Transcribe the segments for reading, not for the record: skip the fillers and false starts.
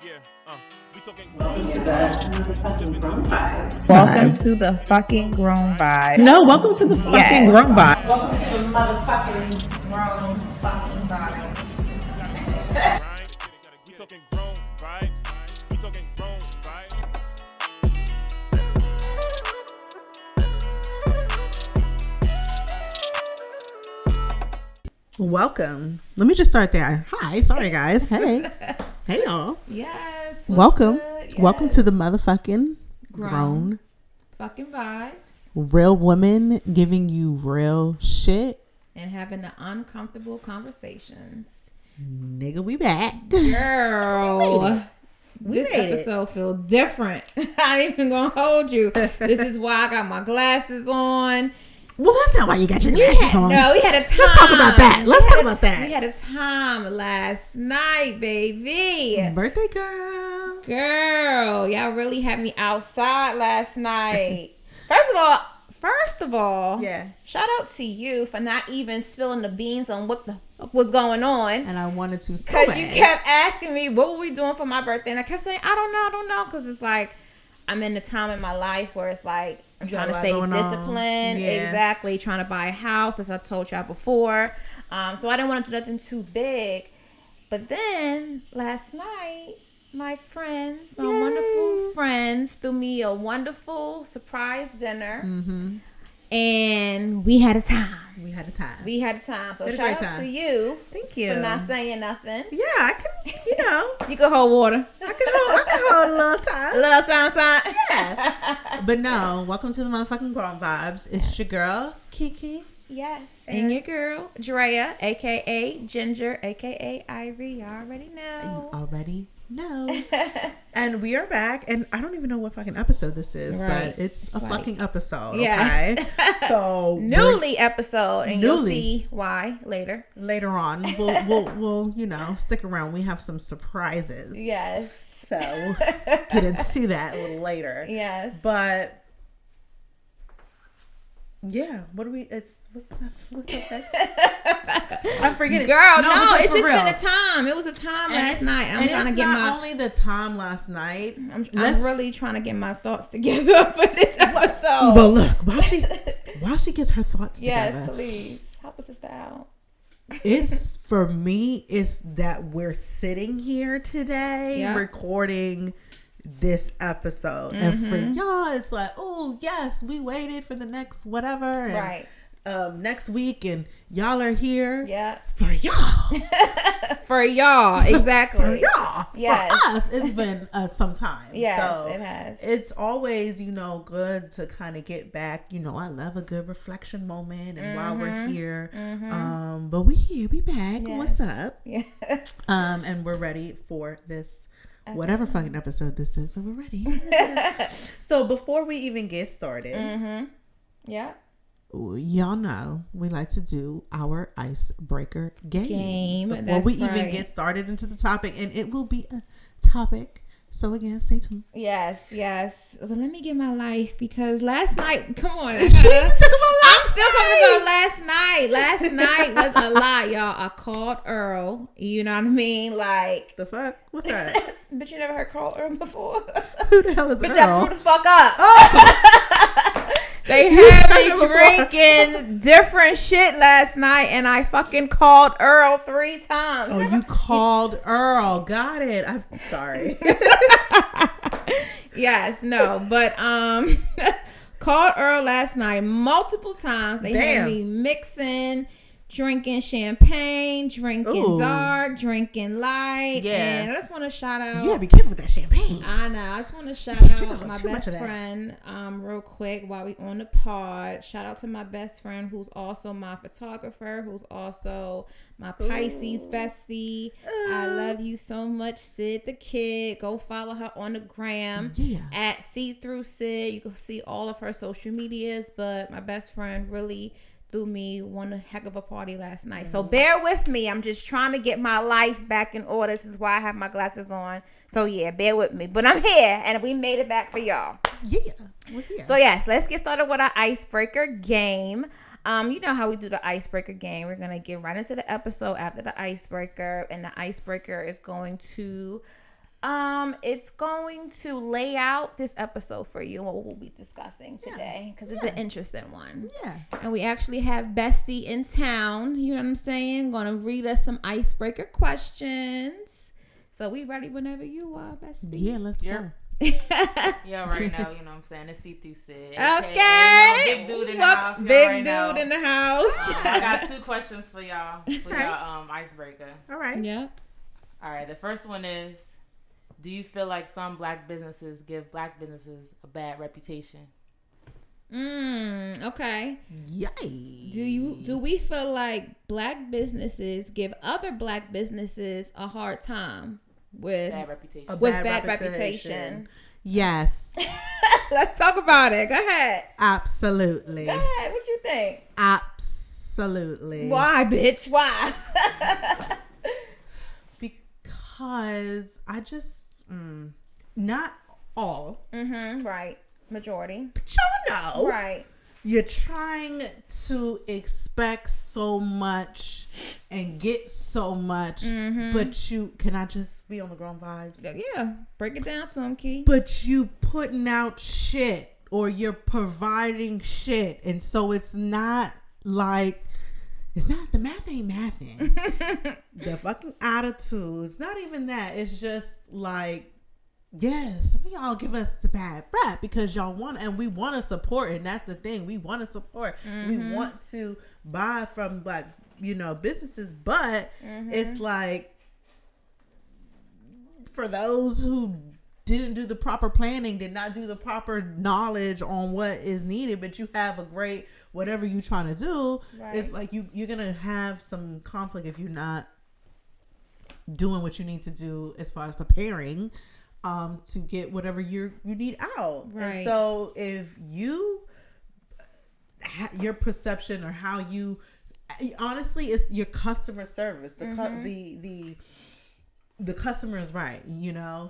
We talking welcome to the fucking Grown Vibes. Welcome to the fucking Grown Vibes. No, welcome to the fucking Grown Vibes. Welcome to the motherfucking Grown fucking Vibes. We talking grown vibes. We talking grown vibes. Welcome. Let me just start there. Hi, sorry guys. Hey. Hey y'all. Yes. Welcome. Yes. Welcome to the motherfucking Grown fucking Vibes. Real women giving you real shit. And having the uncomfortable conversations. Nigga, we back. Girl. This made it. episode feel different. I ain't even gonna hold you. This is why I got my glasses on. Well, that's not why you got your glasses on. No, we had a time. Let's talk about that. Let's talk about that. We had a time last night, baby. Birthday girl. Girl, y'all really had me outside last night. First of all, Yeah. shout out to you for not even spilling the beans on what the fuck was going on. And I wanted to so Because bad. you kept asking me, what were we doing for my birthday? And I kept saying, I don't know. Because it's like, I'm in the time in my life where it's like, I'm trying to stay disciplined. Yeah. Exactly. Trying to buy a house, as I told y'all before. So I didn't want to do nothing too big. But then last night, my friends, my wonderful friends, threw me a wonderful surprise dinner. Mm-hmm. And we had a time. We had a time. So Had a shout great out time. to you Thank you. for not saying nothing. Yeah, I can, you know, You can hold water. I can hold a little time. Little sound. Yeah. But no, welcome to the motherfucking Grown Vibes. It's your girl, Keke. Yes. And your girl, Drea, a.k.a. Ginger, a.k.a. Ivory. Y'all already know. You already know. And we are back. And I don't even know what fucking episode this is, Right. but it's It's a like- fucking episode. Yes. Okay. So Newly episode. And you'll Newly. see why later. later on, we'll you know, stick around. We have some surprises. Yes. So get into that a little later. Yes. But yeah, what do we? What's the next? I'm forgetting. Girl, no, because it's for just real. been a time. It was a time last night. I'm And trying to it's get not only the time last night. I'm Let's- really trying to get my thoughts together for this episode. But look, while she gets her thoughts Yes, together, please. Help us sister out. it's for me. It's that we're sitting here today Yeah. recording this episode, and for y'all, it's like, oh yes, we waited for the next whatever, and, Right. next week, and y'all are here. Yeah. For y'all. For y'all. Exactly. For y'all. Yes. For us, it's been some time. Yes, so it has. It's always, good to kind of get back. I love a good reflection moment, and while we're here, but we back. Yes. What's up? Yeah. And we're ready for this. Whatever fucking episode this is, but we're ready. So before we even get started, Yeah. y'all know we like to do our icebreaker game before that's we even right. get started into the topic, and it will be a topic. So again, stay tuned. Yes. But let me get my life because last night, come on. She even took about I'm still talking about last night. Last night was a lot, y'all. I called Earl. You know what I mean? Like, the fuck. What's that? but you never heard Carl Earl before? Who the hell is Bitch, I Earl? grew the fuck up. Oh, They You had said me it before. drinking different shit last night, and I fucking called Earl 3 times. oh, you called Earl. Got it. I'm sorry. Yes, no, but called Earl last night multiple times. They Damn. had me mixing, drinking champagne, drinking Ooh. dark, drinking light. Yeah. And I just want to shout out. You gotta be careful with that champagne. I know. I just want to shout can't drink out my too much best of that. friend real quick while we on the pod. Shout out to my best friend who's also my photographer, who's also my Pisces bestie. I love you so much, Sid the Kid. Go follow her on the gram at See Through Sid. You can see all of her social medias, but my best friend really threw me one heck of a party last night. So bear with me. I'm just trying to get my life back in order. This is why I have my glasses on. So yeah, bear with me. But I'm here and we made it back for y'all. Yeah. We're here. So yes, let's get started with our icebreaker game. You know how we do the icebreaker game. We're gonna get right into the episode after the icebreaker, and the icebreaker is going to It's going to lay out this episode for you and what we'll be discussing today because it's an interesting one. Yeah. And we actually have Bestie in town. You know what I'm saying? Gonna read us some icebreaker questions. So we ready whenever you are, Bestie. Yeah, let's go. You already know, you know what I'm saying? It's see-through Sid. Okay. Big dude in the house. Big dude in the house. I got 2 questions for y'all. For y'all icebreaker. All right. Yep. All right. The first one is, do you feel like some black businesses give black businesses a bad reputation? Okay. Yay. Do we feel like black businesses give other black businesses a hard time with Bad reputation. bad reputation? Yes. Let's talk about it. Go ahead. Absolutely. Go ahead. What you think? Absolutely. Why, bitch? Why? Because I just not all. Right. Majority. But y'all know. Right. You're trying to expect so much and get so much, but can I just be on the Grown Vibes? Yeah. Break it down to him, Key. But you putting out shit or you're providing shit, and so it's not like the math ain't mathing. The fucking attitude, it's not even that. It's just like, yes, some of y'all give us the bad rap because y'all want, and we want to support, and that's the thing. We want to support. We want to buy from black, businesses, but it's like for those who didn't do the proper planning, did not do the proper knowledge on what is needed, but you have a great whatever you're trying to do. Right. It's like you're gonna have some conflict if you're not doing what you need to do as far as preparing to get whatever you need out. Right. And so if your perception or how you, honestly, it's your customer service. The customer is right,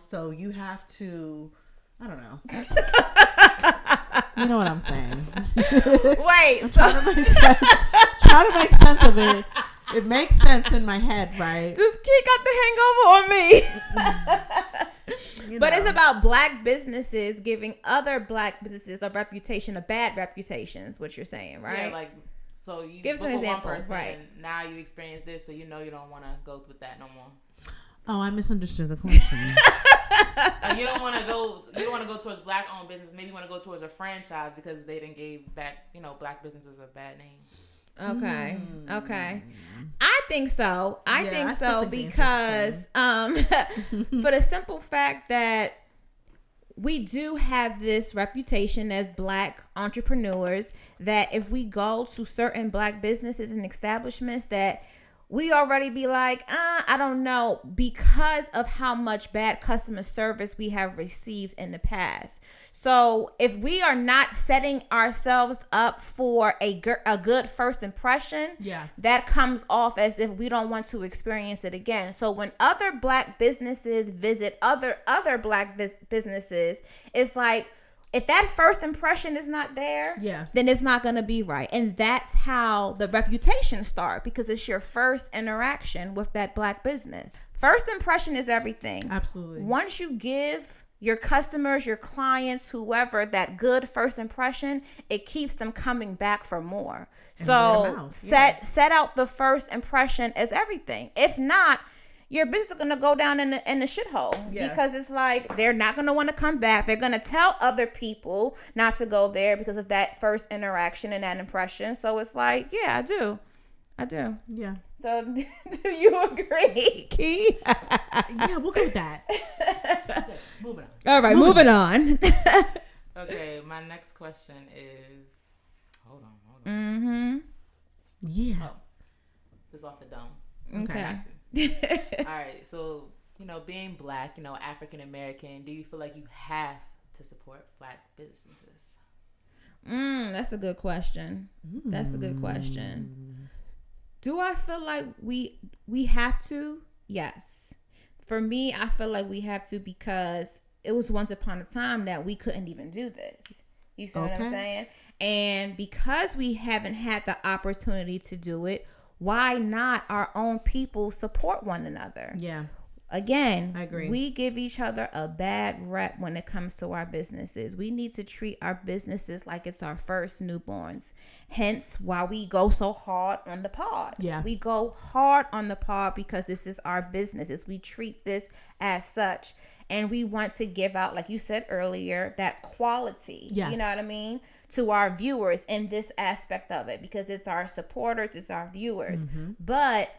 so you have to, I don't know. You know what I'm saying? Wait. Try to make sense of it. It makes sense in my head, right? Just Key got the hangover on me. But it's about black businesses giving other black businesses a bad reputation is what you're saying, right? Yeah, like, so you give us an example, one person, right? And now you experience this, so you don't want to go with that no more. Oh, I misunderstood the question. You don't want to go towards black-owned business. Maybe you want to go towards a franchise because they didn't give back, black businesses a bad name. Okay. I think so. I think so because for the simple fact that we do have this reputation as black entrepreneurs that if we go to certain black businesses and establishments that we already be like, I don't know, because of how much bad customer service we have received in the past. So if we are not setting ourselves up for a good first impression, that comes off as if we don't want to experience it again. So when other black businesses visit other black businesses, it's like, if that first impression is not there, then it's not going to be right. And that's how the reputation starts because it's your first interaction with that black business. First impression is everything. Absolutely. Once you give your customers, your clients, whoever, that good first impression, it keeps them coming back for more. And so set out the first impression as everything. If not, your business is going to go down in the shithole because it's like they're not going to want to come back. They're going to tell other people not to go there because of that first interaction and that impression. So it's like, I do. Yeah. So do you agree, Key? Yeah, we'll go with that. Moving on. All right, moving on. Okay, my next question is, hold on. Mm-hmm. Yeah. Oh, this is off the dome. Okay. All right, so being black, African American, do you feel like you have to support black businesses? That's a good question. Do I feel like we have to? Yes. For me, I feel like we have to because it was once upon a time that we couldn't even do this. You see what I'm saying? And because we haven't had the opportunity to do it, why not our own people support one another? Yeah. Again, I agree. we give each other a bad rep when it comes to our businesses. We need to treat our businesses like it's our first newborns. Hence why we go so hard on the pod. Yeah. We go hard on the pod because this is our businesses. We treat this as such. And we want to give out, like you said earlier, that quality. Yeah. You know what I mean? To our viewers in this aspect of it, because it's our supporters, it's our viewers. But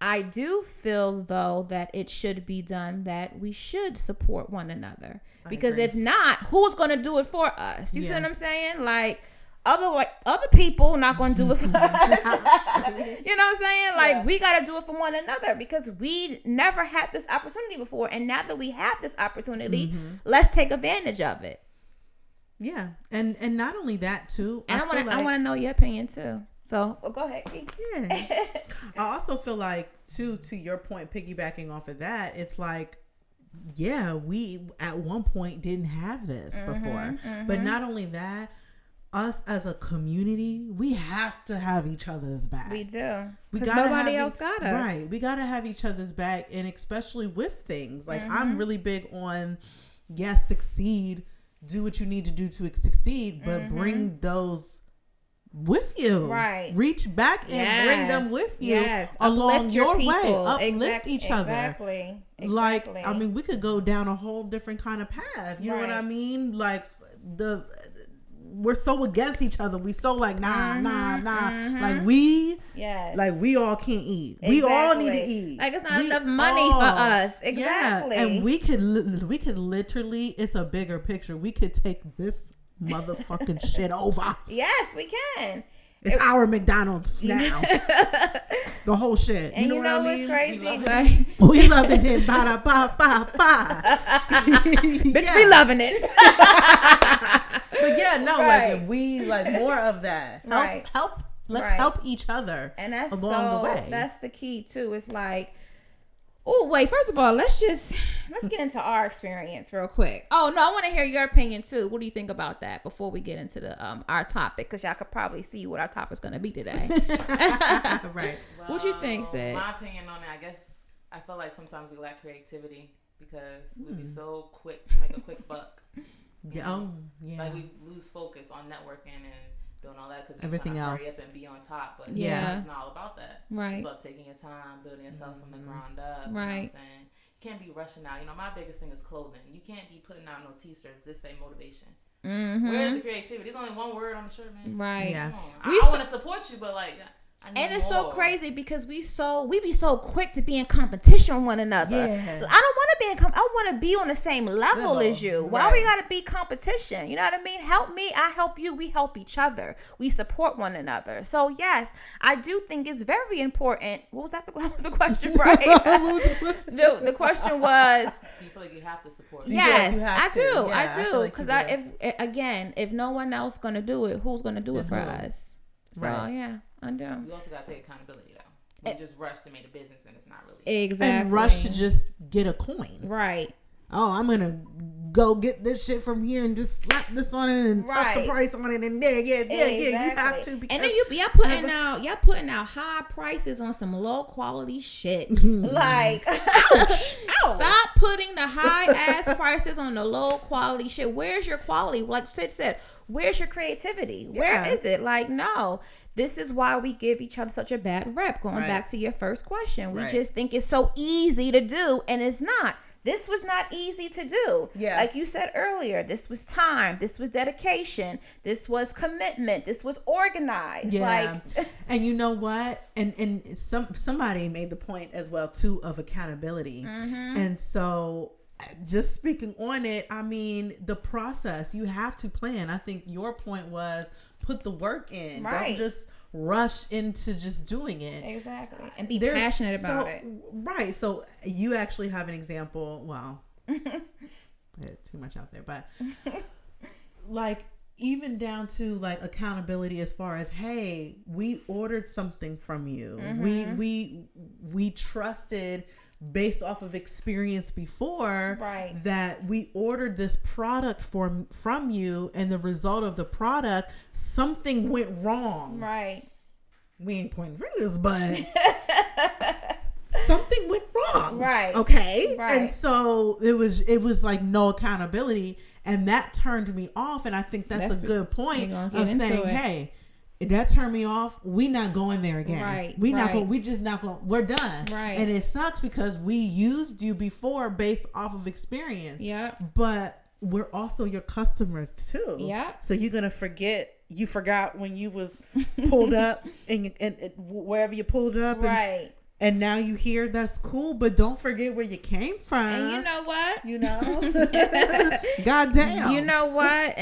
I do feel, though, that it should be done that we should support one another. Because if not, who's going to do it for us? You see what I'm saying? Like, other people not going to do it for us. You know what I'm saying? Like, we got to do it for one another because we never had this opportunity before. And now that we have this opportunity, let's take advantage of it. Yeah. And not only that, too. And I want to know your opinion, too. So, go ahead, Keke. Yeah. I also feel like, too, to your point, piggybacking off of that, it's like, yeah, we at one point didn't have this before. But not only that, us as a community, we have to have each other's back. We do. Because Because nobody else got us. Right. We got to have each other's back. And especially with things. Like, I'm really big on, yes, succeed. Do what you need to do to succeed. But bring those with you. Right. Reach back and bring them with you. Yes. Along Uplift your people. way. Uplift each other. Exactly. Like, I mean, we could go down a whole different kind of path. You know what I mean? Like, we're so against each other. We so like, nah. Like, we all can't eat. Exactly. We all need to eat. Like, it's not enough money for us. Exactly. Yeah. And we could literally, it's a bigger picture. We could take this motherfucking shit over. Yes, we can. It's our McDonald's now. The whole shit. And you know what I what's mean? crazy? Like, We loving it. Ba-da-ba-ba-ba. bitch, we loving it. But yeah, no, Right. like if we like more of that. Let's help each other And that's along the way. That's the key too. It's like, oh wait, first of all, let's get into our experience real quick. Oh no, I want to hear your opinion too. What do you think about that before we get into the our topic? Because y'all could probably see what our topic's gonna be today. Right. What you think, Sid? My opinion on it, I guess I feel like sometimes we lack creativity because we be so quick to make a quick buck. Yeah. Yeah. Like we lose focus on networking and doing all that because Everything else else. hurry up and be on top. But Yeah. it's not all about that. Right. It's about taking your time, building yourself from the ground up. You know what Right. I'm saying? You can't be rushing out. You know, my biggest thing is clothing. You can't be putting out no t-shirts that say motivation. Where is the creativity? There's only one word on the shirt, man. Right. Yeah. Come on. We I want to support you, but like, I need And it's so more. crazy because we be so quick to be in competition with one another. Yeah. I don't want to be I want to be on the same level as you. Why we got to be competition? You know what I mean? Help me, I help you. We help each other. We support one another. So yes, I do think it's very important. What was that? What was the question, right? The question was. Do you feel like you have to support? Yes, you I have to. do. Yeah, I I do. feel like Because you if no one else gonna do it, who's gonna do it for who? us? So Right. yeah, I do. You also got to take accountability though. You just rush to make a business and it's not really. Exactly. And rush to just get a coin. Right. Oh, I'm gonna go get this shit from here and just slap this on it and up Right. the price on it and there, yeah, you have to. Because And then y'all putting out high prices on some low quality shit. Like, stop putting the high ass prices on the low quality shit. Where's your quality? Like Sid said, where's your creativity? Where Yeah. is it? Like, no. This is why we give each other such a bad rep. Going Right. back to your first question, we Right. just think it's so easy to do, and it's not. This was not easy to do. Yeah. Like you said earlier, this was time. This was dedication. This was commitment. This was organized. Yeah. Like, And you know what? And somebody made the point as well too of accountability. And so just speaking on it, I mean, the process, you have to plan. I think your point was put the work in. Right. Don't just rush into just doing it. exactly. And be There's passionate about it. Right. So you actually have an example. Well, too much out there, but like even down to like accountability as far as, hey, we ordered something from you. We trusted based off of experience before, Right. that we ordered this product from you, and the result of the product, something went wrong. Right. We ain't pointing fingers, but something went wrong. Right. Okay. Right. And so it was like no accountability, and that turned me off. And I think that's a good point of saying, hey, that turned me off. We not going there again. Right. We not going. We just not going. We're done. Right. And it sucks because we used you before based off of experience. Yeah. But we're also your customers too. Yeah. So you're gonna forget. You forgot when you was pulled up and wherever you pulled up. Right. And now you hear that's cool, but don't forget where you came from. And you know what? You know? God damn. You know what?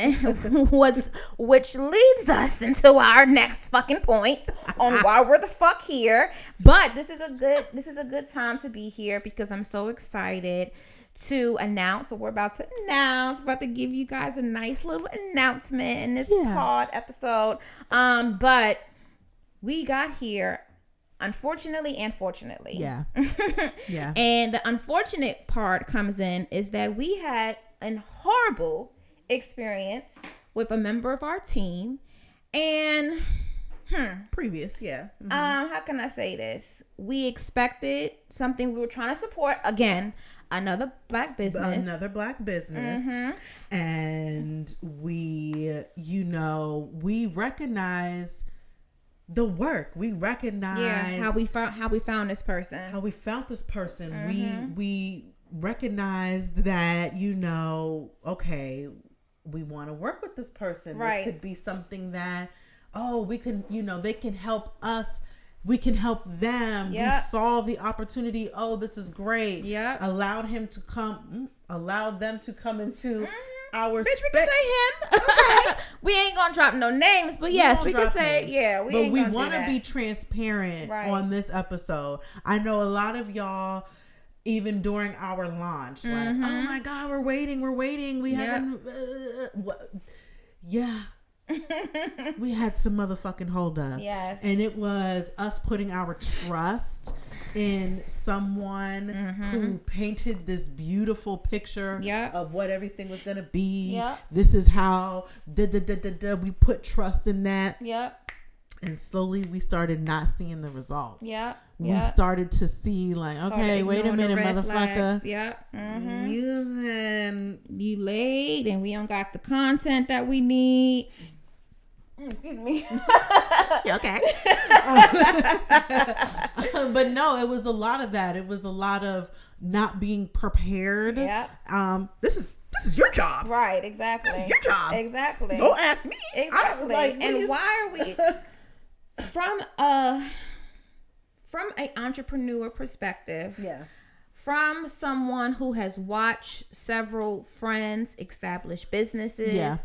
Which leads us into our next fucking point on why we're the fuck here. But this is a good time to be here because I'm so excited to announce what we're about to announce. About to give you guys a nice little announcement in this pod episode. But we got here unfortunately and fortunately. Yeah. Yeah. And the unfortunate part comes in is that we had a horrible experience with a member of our team. And previous, yeah. how can I say this? We expected something we were trying to support. Again, another black business. And we, we recognize the work. We recognize how we found this person. We recognized that, okay, we want to work with this person. Right. This could be something that, we can, they can help us. We can help them. Yep. We saw the opportunity. Oh, this is great. Yeah. Allowed them to come into our Bitch, we can say him. We ain't gonna drop no names, but yes, we can say names. But we want to be transparent right. on this episode. I know a lot of y'all, even during our launch, like, oh my God, we're waiting. We haven't. Yeah. We had some motherfucking hold up. Yes. And it was us putting our trust in someone who painted this beautiful picture of what everything was going to be. Yep. This is how we put trust in that. Yep. And slowly we started not seeing the results. Yep. We started to see like, okay, wait a minute, motherfucker. Yep. You late and we don't got the content that we need. Excuse me. Okay. But no, it was a lot of that. It was a lot of not being prepared. Yeah. This is your job. Right. Exactly. This is your job. Exactly. Don't ask me. Exactly. And why are we from a entrepreneur perspective? Yeah. From someone who has watched several friends establish businesses. Yeah.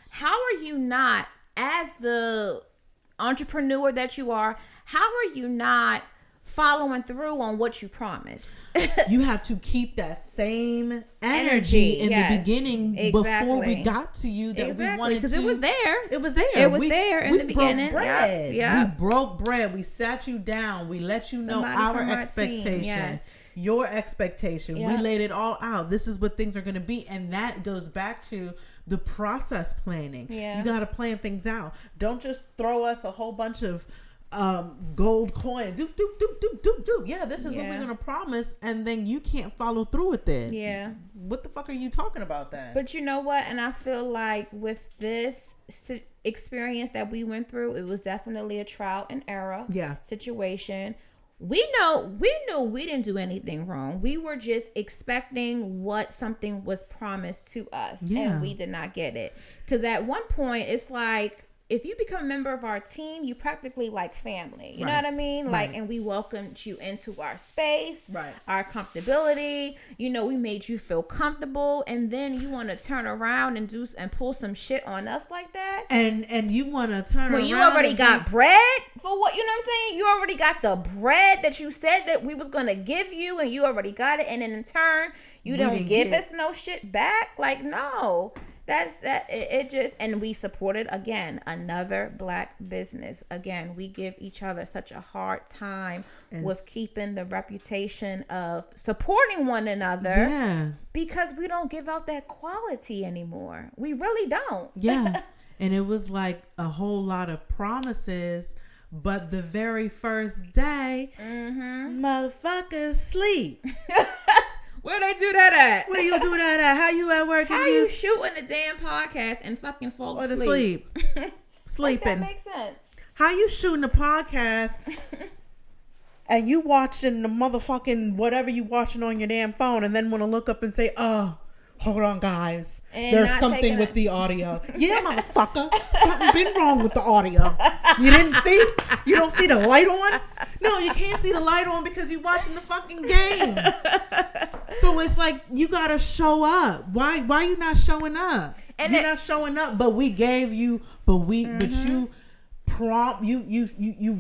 How are you not, as the entrepreneur that you are, how are you not following through on what you promised? You have to keep that same energy in the beginning before we got to you that we wanted to. Because it was there. It was there. It was there in the beginning. Broke bread. Yeah. We broke bread. We sat you down. We let you know our expectations. Yes. Your expectation. Yeah. We laid it all out. This is what things are going to be. And that goes back to the process planning. Yeah. You got to plan things out. Don't just throw us a whole bunch of gold coins. Do. Yeah, this is what we're going to promise. And then you can't follow through with it. Yeah. What the fuck are you talking about then? But you know what? And I feel like with this experience that we went through, it was definitely a trial and error situation. We knew we didn't do anything wrong. We were just expecting what something was promised to us, and we did not get it. Because at one point, it's like, if you become a member of our team, you practically like family. You know what I mean? Right. Like, and we welcomed you into our space, right? Our comfortability. We made you feel comfortable, and then you want to turn around and pull some shit on us like that. And you want to turn around when you already got bread for what, you know what I'm saying? You already got the bread that you said that we was gonna give you, and you already got it, and then in turn, you don't give us no shit back. Like, no. That's that. It just, and we supported again another black business. Again, we give each other such a hard time with keeping the reputation of supporting one another because we don't give out that quality anymore. We really don't. Yeah. And it was like a whole lot of promises, But the very first day, motherfuckers sleep. Where they do that at? Where you do that at? How you at work? How you shooting the damn podcast and fucking fall or to asleep? Sleeping. That makes sense. How you shooting the podcast and you watching the motherfucking whatever you watching on your damn phone and then want to look up and say, oh, hold on, guys. And There's not something with the audio. Yeah, motherfucker. Something been wrong with the audio. You didn't see? You don't see the light on? No, you can't see the light on because you're watching the fucking game. So it's like you gotta show up. Why you not showing up? And you're not showing up, but we gave you, but you prompt you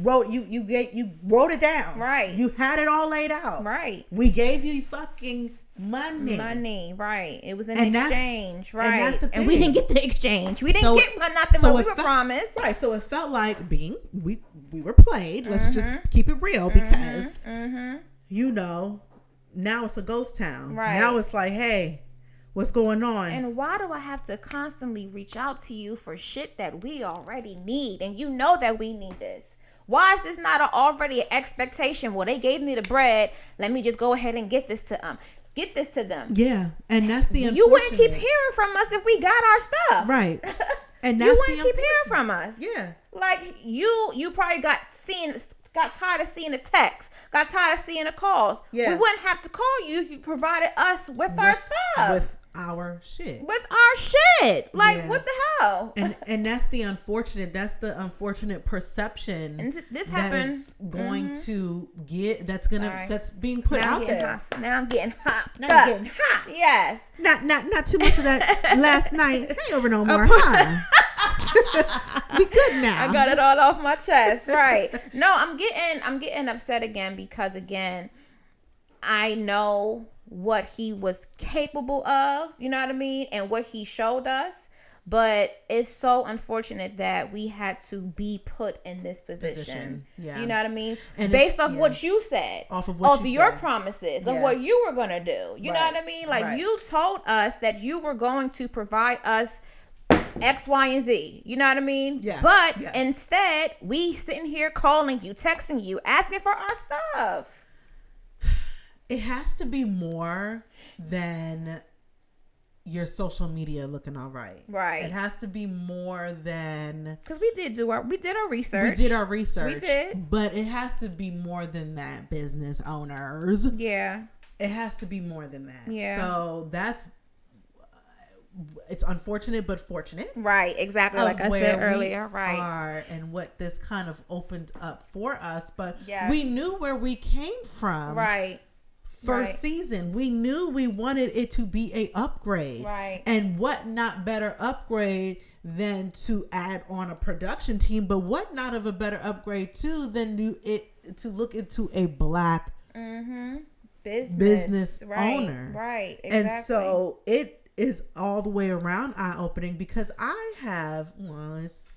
wrote it down. Right. You had it all laid out. Right. We gave you fucking money, right? It was an And exchange, right? And that's the thing. And we didn't get the exchange. We didn't get nothing what we were promised. Right. So it felt like we were played. Let's just keep it real because you know, now it's a ghost town. Right. Now it's like, hey, what's going on? And why do I have to constantly reach out to you for shit that we already need? And you know that we need this. Why is this not already an expectation? Well, they gave me the bread. Let me just go ahead and get this to them. Yeah, and that's the You wouldn't keep hearing from us if we got our stuff. Right. And that's you wouldn't keep hearing from us. Yeah. Like you probably got tired of seeing the texts, got tired of seeing the calls. Yeah. We wouldn't have to call you if you provided us with our stuff. With our shit. Like, Yeah. what the hell? And that's the unfortunate perception. And this happens going to get that's being put now out there. Now I'm getting hot. Now you're getting hot. Yes. Not too much of that last night. Ain't over no more. Huh? We good now. I got it all off my chest. Right. No, I'm getting upset again because again, I know what he was capable of, you know what I mean, and what he showed us. But it's so unfortunate that we had to be put in this position. Yeah. You know what I mean? And based off what you said. Off of your said. Promises Yeah. of what you were going to do. You know Right. what I mean? Like Right. you told us that you were going to provide us X, Y, and Z. You know what I mean? Yeah. But Yeah. instead, we sitting here calling you, texting you, asking for our stuff. It has to be more than your social media looking all right. Right. It has to be more than Because we did our research. we did our research. We did. But it has to be more than that, business owners. Yeah. It has to be more than that. Yeah. So that's it's unfortunate but fortunate. Right. Exactly. Like I said earlier. Right. And what this kind of opened up for us. But Yes. we knew where we came from. Right. First Right. season, we knew we wanted it to be a upgrade. Right. And what not better upgrade than to add on a production team, but what not of a better upgrade too than to look into a black business right. owner. Right. Exactly. And so it is all the way around eye-opening because I have it's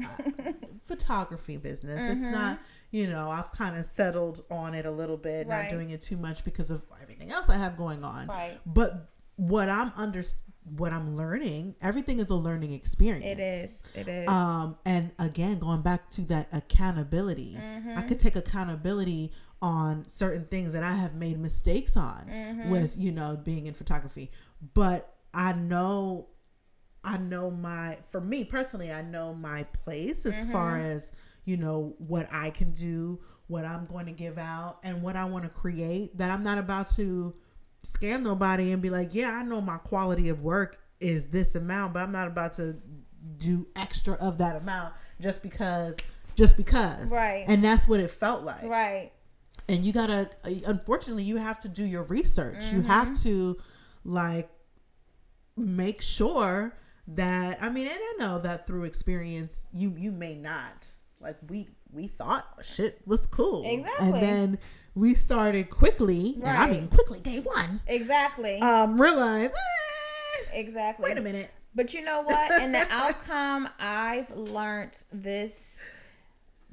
photography business. It's not, I've kind of settled on it a little bit, Right. not doing it too much because of everything else I have going on. Right. But what I'm learning, everything is a learning experience. It is. And again, going back to that accountability, I could take accountability on certain things that I have made mistakes on with, being in photography. But I know for me personally, I know my place as far as, what I can do, what I'm going to give out and what I want to create, that I'm not about to scam nobody and be like, yeah, I know my quality of work is this amount, but I'm not about to do extra of that amount just because. Right. And that's what it felt like. Right. And you gotta, unfortunately, you have to do your research. You have to make sure that, and I know that through experience, you may not, we thought shit was cool. Exactly. And then we started quickly, and I mean quickly, day one. Exactly. Realize, exactly. wait a minute. But you know what? In the outcome, I've learned this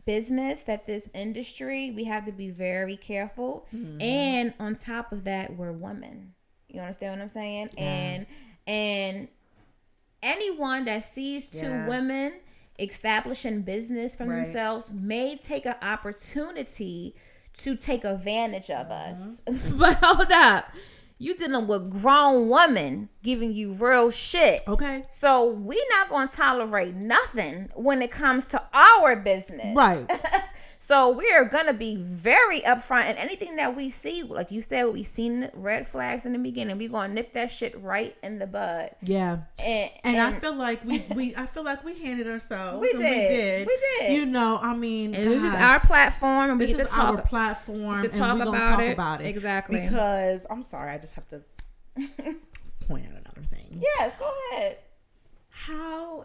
business, that this industry, we have to be very careful. And on top of that, we're women. You understand what I'm saying? Yeah. And anyone that sees two women establishing business for themselves may take an opportunity to take advantage of us. But hold up. You dealing with grown women giving you real shit. Okay. So we not going to tolerate nothing when it comes to our business. Right. So we are going to be very upfront, and anything that we see, like you said, we seen red flags in the beginning. We're going to nip that shit right in the bud. Yeah. And I feel like we handed ourselves. We did. You know, I mean, and this is our platform, and we this get is to talk our platform, to and talk we're gonna about talk it. about it Exactly. Because I'm sorry, I just have to point out another thing. Yes, go ahead. How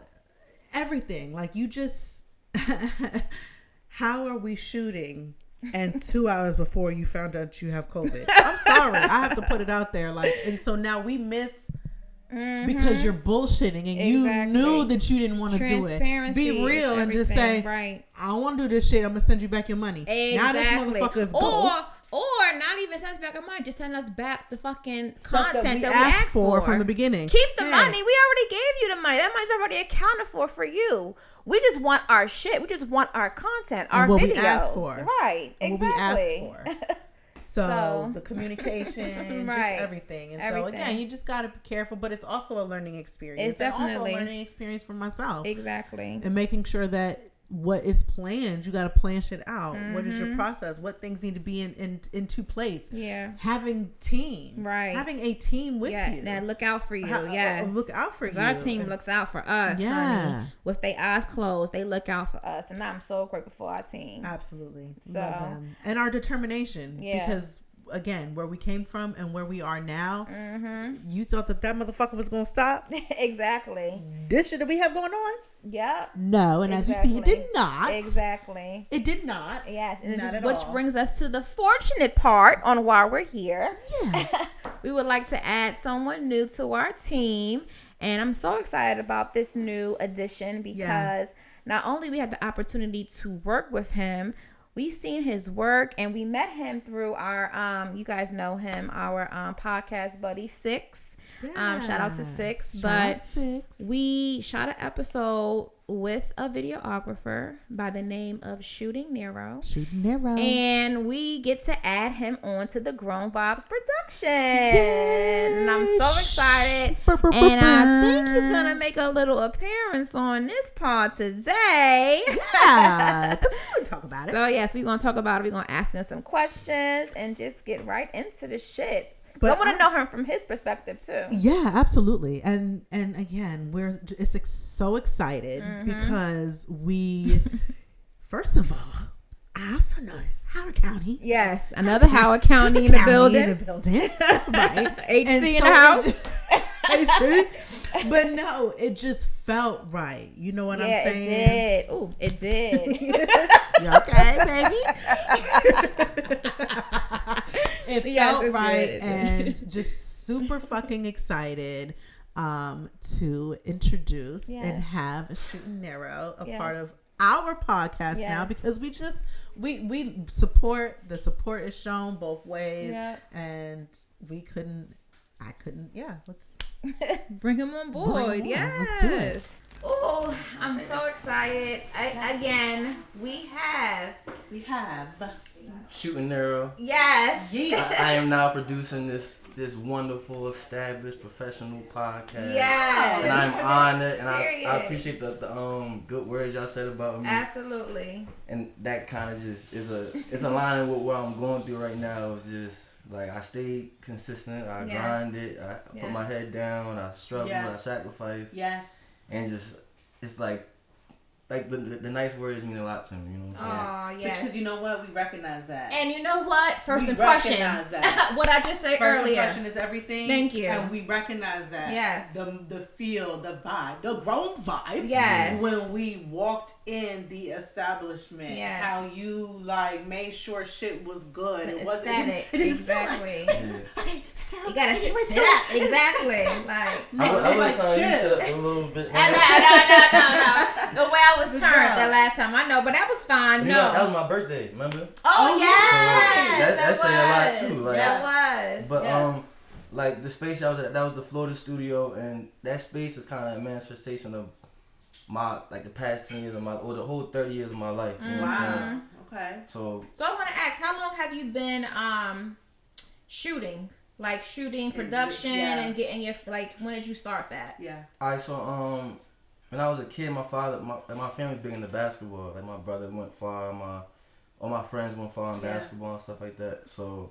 everything, like, you just how are we shooting and 2 hours before you found out you have COVID? I'm sorry, I have to put it out there. Like, and so now we miss because you're bullshitting, and you knew that you didn't want to do it. Be real and just say, right, I don't want to do this shit. I'm gonna send you back your money. Exactly. Now this motherfucker's ghost. Or not even send us back our money. Just send us back the fucking Stuff content that we asked for from the beginning. Keep the money. We already gave you the money. That money's already accounted for you. We just want our shit. We just want our content, our what videos. We asked for. Right. Exactly. What we asked for. So the communication, just everything. And so again, you just got to be careful, but it's also a learning experience. It's definitely also a learning experience for myself. Exactly. And making sure that what is planned, you got to plan shit out. What is your process? What things need to be into place? Yeah. Having team. Right. Having a team with you. That look out for you. Yes. Look out for you. Our team looks out for us, honey. With their eyes closed, they look out for us. And I'm so grateful for our team. Absolutely. So, love them. And our determination. Yeah. Because again, where we came from and where we are now, you thought that motherfucker was gonna stop. Exactly. This shit that we have going on. Yep. No, and as you see, it did not. Exactly. It did not. Yes, and not which brings us to the fortunate part on why we're here. Yeah. We would like to add someone new to our team, and I'm so excited about this new addition because not only we had the opportunity to work with him, we seen his work, and we met him through our you guys know him, our podcast buddy Six. Shout out to Six. We shot an episode with a videographer by the name of Shooting Niro. And we get to add him on to the Grown Vibez production. Yay! And I'm so excited. And I think he's going to make a little appearance on this pod today. Yeah, because we're going to talk about it. So, yes, we're going to talk about it. We're going to ask him some questions and just get right into the shit. But I want to know him from his perspective too. Yeah, absolutely. And again, we're so excited because we, first of all, I also know Howard County. Yes, another Howard County in the building. Right. HC in the house. But no, it just felt right. You know what I'm saying? It did. Ooh, it did. You okay, baby? It felt right, and just super fucking excited to introduce and have Shooting Niro a part of our podcast now, because we support. The support is shown both ways, and I couldn't. Let's bring him on board. Yes. Let's do it. Oh, I'm so excited. We have Shooting Niro. Yes. I am now producing this wonderful, established, professional podcast. Yes. And I'm honored, and I appreciate the good words y'all said about me. Absolutely. And that kind of just it's aligning with what I'm going through right now. It's just like I stayed consistent. I grinded. I put my head down. I struggled. I sacrificed. Yes. And just it's like the nice words mean a lot to me, you know what I'm saying? Oh, yes. Because you know what? We recognize that. And you know what? First impression. Recognize that. What I just said First earlier. impression is everything. Thank you. And we recognize that. Yes. The feel, the vibe, the grown vibe. Yes. When we walked in the establishment. Yes. How you made sure shit was good. The it wasn't aesthetic. Exactly. You gotta sit up. Exactly. I was telling you sit up a little bit. No. The way I was turned the last time, I know, but that was fine. That was my birthday, remember? Oh, yes. That said a lot too. That was. But like the space I was at, that was the Florida studio, and that space is kind of a manifestation of the past 10 years of or the whole 30 years of my life. You know what I'm saying? Okay. So I want to ask, how long have you been shooting? Like shooting, production, and getting your when did you start that? Yeah. Alright, so when I was a kid, my family was big into basketball. Like my brother went far, all my friends went far in basketball and stuff like that. So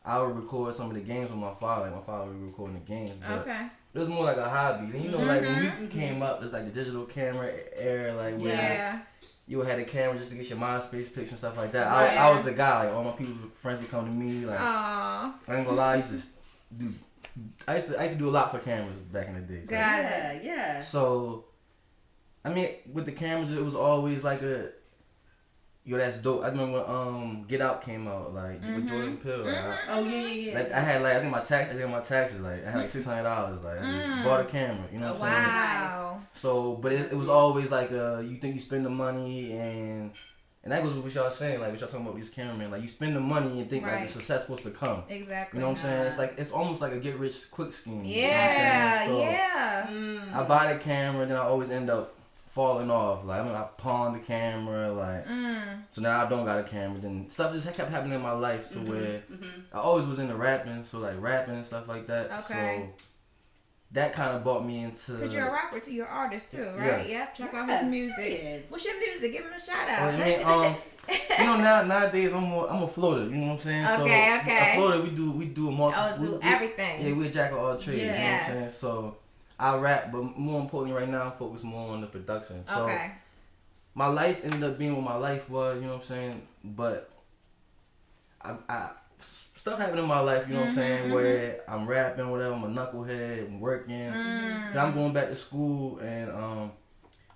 I would record some of the games with my father. Like my father would be recording the games. But it was more like a hobby. Then like when we came up, it's like the digital camera era, like where you had a camera just to get your MySpace pics and stuff like that. I was the guy. Like all my friends would come to me. Like I ain't gonna lie, I used to do a lot for cameras back in the day. So. Yeah. So I mean, with the cameras, it was always like that's dope. I remember when Get Out came out, like with Jordan Peele. Like, Like I had I think my taxes, like I had like $600. Like I just bought a camera. You know what I'm saying? Wow. So, but it was always like you think you spend the money and that goes with what y'all saying, like what y'all talking about with these cameramen. Like you spend the money and think like the success supposed to come. Exactly. You know what I'm saying? It's almost like a get rich quick scheme. Yeah. You know what I'm saying? So I buy the camera, then I always end up falling off. Like I pawned the camera, like so now I don't got a camera. Then stuff just kept happening in my life to where I always was into rapping, so like rapping and stuff like that. Okay. So that kind of brought me into. Because you're a rapper too, you're an artist too, right? Yep. Check out his music. Yeah. What's your music? Give him a shout out. I mean, nowadays I'm a floater. You know what I'm saying? Okay. A floater, we do a multiple. Everything. Yeah, we a jack of all trades. Yes. You know what I'm saying? So I rap, but more importantly, right now I'm focused more on the production. So my life ended up being what my life was. You know what I'm saying? But I stuff happened in my life, you know what I'm saying, where I'm rapping, whatever, I'm a knucklehead, I'm working, then I'm going back to school, and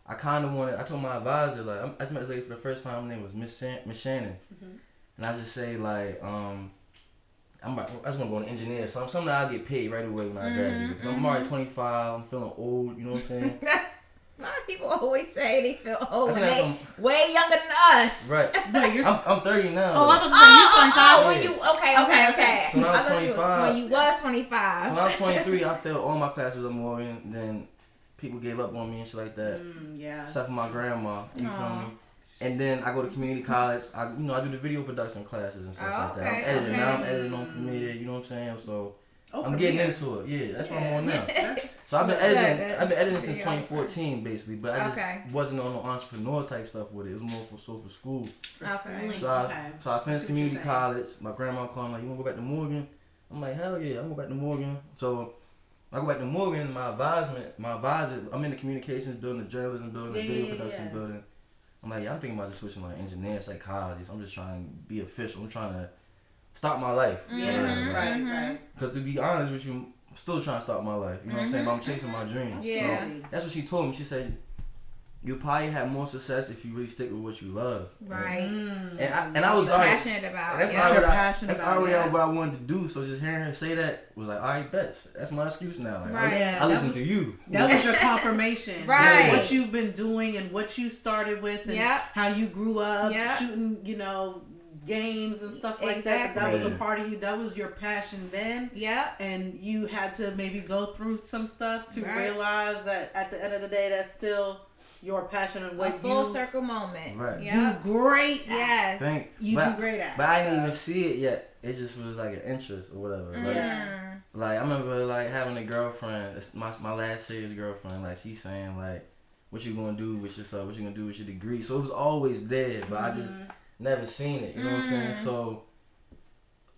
I kind of wanted, I told my advisor, like, I just met this lady for the first time, her name was Miss Shannon, and I just say, like, I just want to go into engineer, something that I'll get paid right away when I graduate, because I'm already 25, I'm feeling old, you know what I'm saying? A lot of people always say they feel old when they way younger than us. Right. I'm 30 now. Oh, I was going to say when you okay. So when I was 25. When you was 25. So when I was 23, I failed all my classes at Morgan. Then people gave up on me and shit like that. Except for my grandma. You feel me? And then I go to community college. I do the video production classes and stuff like that. I'm editing now. I'm editing on Premiere. You know what I'm saying? So I'm getting into it. Yeah, that's what I'm on now. So I've been editing since 2014 basically, but I just wasn't on no entrepreneur type stuff with it. It was more for school. So I finished community college. My grandma called me like, "You wanna go back to Morgan?" I'm like, "Hell yeah, I'm going back to Morgan." So I go back to Morgan. My advisor, I'm in the communications building, the journalism building, the video production building. I'm like, I'm thinking about just switching like engineer, psychologist. I'm just trying to be official. I'm trying to start my life. Right. Because to be honest with you, I'm still trying to start my life. You know what I'm saying? But I'm chasing my dreams. Yeah. So that's what she told me. She said, you'll probably have more success if you really stick with what you love. Right. And I was already passionate about. That's already what I wanted to do. So just hearing her say that was like, all right, that's my excuse now. Like, I listen to you. That was your confirmation. Right. What you've been doing and what you started with and how you grew up shooting, games and stuff like that. That was a part of you. That was your passion then. Yeah. And you had to maybe go through some stuff to realize that at the end of the day, that's still your passion and what full circle moment. Right. Yep. Do great. Yes. Do great at. But I didn't even see it yet. It just was like an interest or whatever. Like I remember like having a girlfriend. It's my last serious girlfriend. Like she's saying like, "What you gonna do with yourself? What you gonna do with your degree?" So it was always there, but I just never seen it. You know what I'm saying?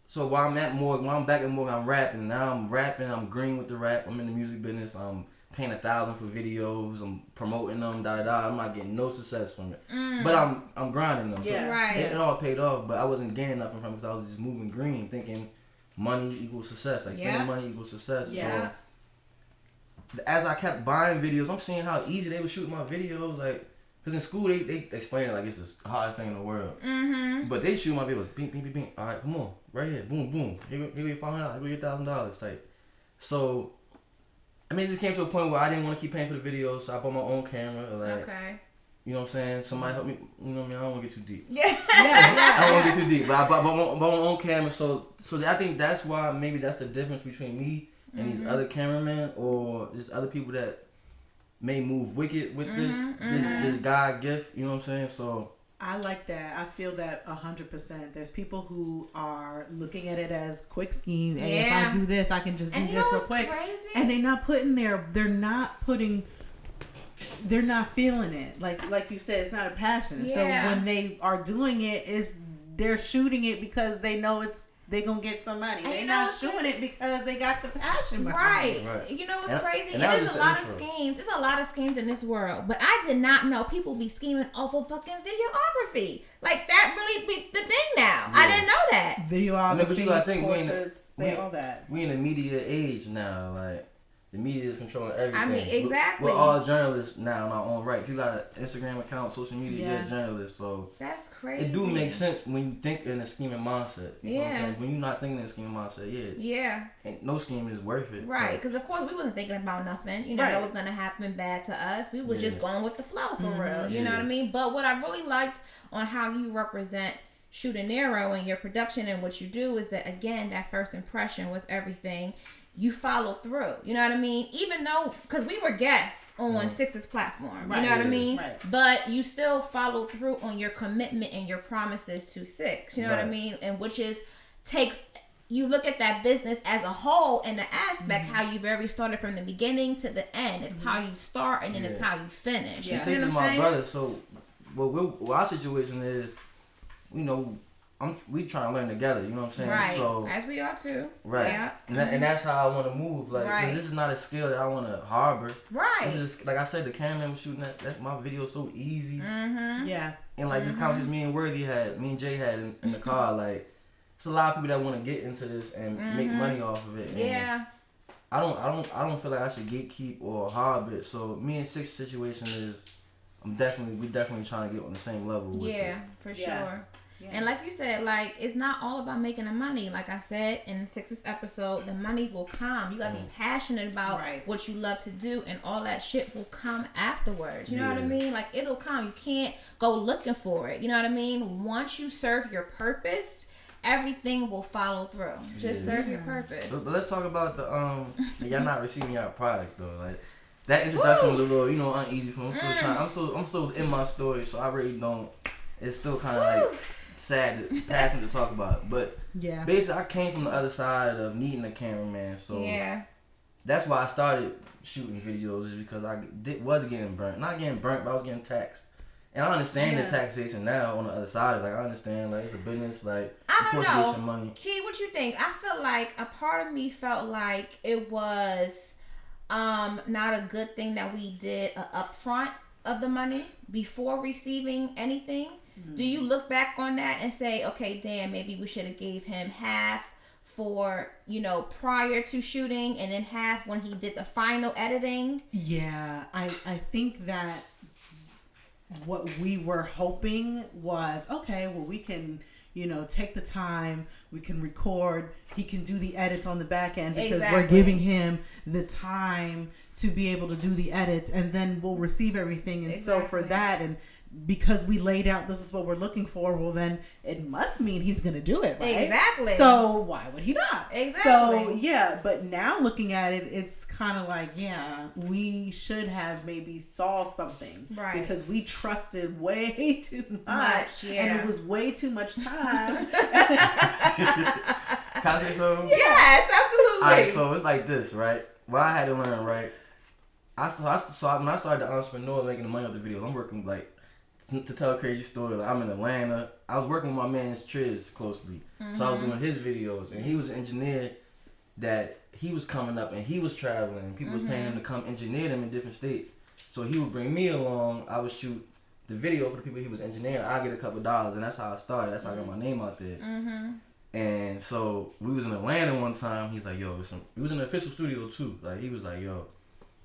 So while I'm back at Morgan, I'm rapping. Now I'm rapping. I'm green with the rap. I'm in the music business. I'm paying $1,000 for videos. I'm promoting them. I'm not getting no success from it. But I'm grinding them. So it all paid off. But I wasn't gaining nothing from it because I was just moving green, thinking money equals success. Like spending money equals success. Yeah. So as I kept buying videos, I'm seeing how easy they were shooting my videos. Like. Because in school, they explain it like it's the hardest thing in the world. But they shoot my videos, bing, bing, bing, bing. All right, come on. Right here. Boom, boom. Here go your $500. Here go your $1,000 type. So, I mean, it just came to a point where I didn't want to keep paying for the videos, so I bought my own camera. Like, you know what I'm saying? Somebody help me. You know what I mean? I don't want to get too deep. I don't want to get too deep. But I bought my own camera. So I think that's why maybe that's the difference between me and these other cameramen or just other people that may move wicked with this God gift. You know what I'm saying? So I like that. I feel that 100%. There's people who are looking at it as quick scheme. Hey, if I do this, I can just do this real quick. Crazy? And they're not feeling it. Like you said, it's not a passion. Yeah. So when they are doing it, they're shooting it because they know they're going to get some money. They're not shooting it because they got the passion behind it. Right. You know what's crazy? And It is a lot of schemes. There's a lot of schemes in this world. But I did not know people be scheming off of fucking videography. Like, that really be the thing now. Yeah. I didn't know that. Videography, but you gotta think, portraits, all that. We in the media age now. Like, the media is controlling everything. I mean, exactly. We're all journalists now in our own right. If you got an Instagram account, social media, you're a journalist. So that's crazy. It do make sense when you think in a scheming mindset. You know what I'm saying? When you're not thinking in a scheming mindset, yeah. And no scheme is worth it. Right, because of course we wasn't thinking about nothing. You know, that was going to happen bad to us. We was just going with the flow for real. You know what I mean? But what I really liked on how you represent Shooting Niro and your production and what you do is that, again, that first impression was everything. You follow through, you know what I mean? Even though, because we were guests on Six's platform, you know what I mean? Right. But you still follow through on your commitment and your promises to Six, you know what I mean? And which is, you look at that business as a whole and the aspect, how you very started from the beginning to the end. It's how you start and then it's how you finish. Yeah. You Six know is what I'm my saying? brother, so what our situation is, you know, we trying to learn together, you know what I'm saying? Right. So, as we are too. Right. Yeah. And that's how I want to move. Like, cause this is not a skill that I want to harbor. Right. This is, like I said, the cameraman was shooting that's my video so easy. Mm-hmm. Yeah. And like this conversation me and Jay had in the car, like, it's a lot of people that want to get into this and make money off of it. And yeah. I don't feel like I should gatekeep or harbor it. So me and Six's situation is, we definitely trying to get on the same level with it. For sure. Yeah. And like you said, like, it's not all about making the money. Like I said in Six's episode, the money will come. You gotta be passionate about what you love to do, and all that shit will come afterwards. You know what I mean? Like, it'll come. You can't go looking for it. You know what I mean? Once you serve your purpose, everything will follow through. Just serve your purpose. But let's talk about the y'all not receiving y'all product though. Like, that introduction was a little, uneasy for me. I'm still in my story, so I really don't. It's still kind of like sad, passionate to talk about. But basically, I came from the other side of needing a cameraman, so that's why I started shooting videos, is because I was getting burnt. Not getting burnt, but I was getting taxed. And I understand the taxation now on the other side. Like, I understand, like, it's a business, like, I don't know. Get your money. Key, what you think? I feel like a part of me felt like it was not a good thing that we did an upfront of the money before receiving anything. Do you look back on that and say, okay, damn, maybe we should have gave him half for, prior to shooting and then half when he did the final editing? Yeah, I think that what we were hoping was, okay, well, we can, take the time, we can record, he can do the edits on the back end because we're giving him the time to be able to do the edits, and then we'll receive everything. And so for that, and because we laid out this is what we're looking for, well, then it must mean he's gonna do it, right? Exactly. So why would he not? Exactly. So but now looking at it, it's kind of like, we should have maybe saw something, right? Because we trusted way too much, and it was way too much time. Can I say something? Yes, absolutely. All right, so it's like this, right? What I had to learn, right? When I started the entrepreneur making the money off the videos, I'm working like, to tell a crazy story, like, I'm in Atlanta. I was working with my man Triz closely. So I was doing his videos, and he was an engineer that he was coming up and he was traveling, and people was paying him to come engineer them in different states. So he would bring me along. I would shoot the video for the people he was engineering. I get a couple $, and that's how I started. That's how I got my name out there. And so we was in Atlanta one time. He's like, yo, we was in the official studio too. Like, he was like, yo,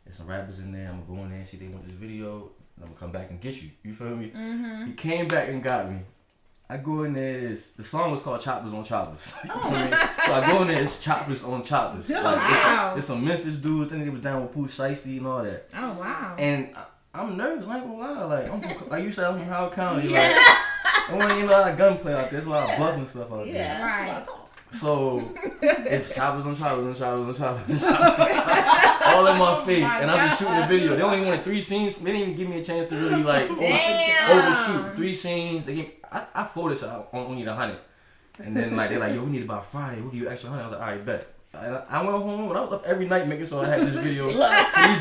there's some rappers in there. I'm gonna go in there and see they want this video. And I'm gonna come back and get you. You feel me? He came back and got me. I go in there. The song was called Choppers on Choppers. You feel me? So I go in there. It's Choppers on Choppers. Oh, wow. It's some Memphis dudes. I think they was down with Pooh Shiesty and all that. Oh wow. And I'm nervous. I ain't gonna lie. Like, I'm from, like you said, I'm from Howard County. Like, I want to a lot of gunplay out there. There's a lot of bluffing stuff out there. Right. So it's choppers on choppers on choppers on choppers on choppers. All in on my face, and I'm just shooting the video. They only wanted 3 scenes. They didn't even give me a chance to really like overshoot 3 scenes. I photoshopped so I only need 100, and then like they're like, yo, we need about Friday. We'll give you extra 100. I was like, all right, bet. I went home and I was up every night making sure I had this video. These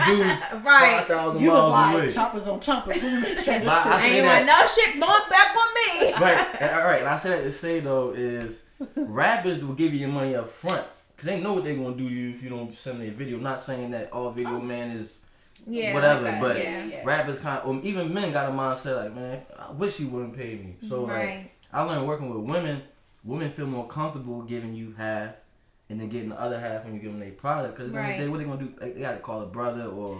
dudes 5,000 you miles was like, away. choppers on choppers. Let me make sure this I shit. say Ain't that- like no shit blowing back on me. Right, all right. And I say that to say though is rappers will give you your money up front because they know what they're gonna do to you if you don't send them a video. Not saying that all video man is whatever, like but yeah. rappers kind of, or even men got a mindset like, man, I wish you wouldn't pay me. So like, I learned working with women. Women feel more comfortable giving you half and then getting the other half when you give them their product. Because what they gonna do? Like, they gotta call a brother or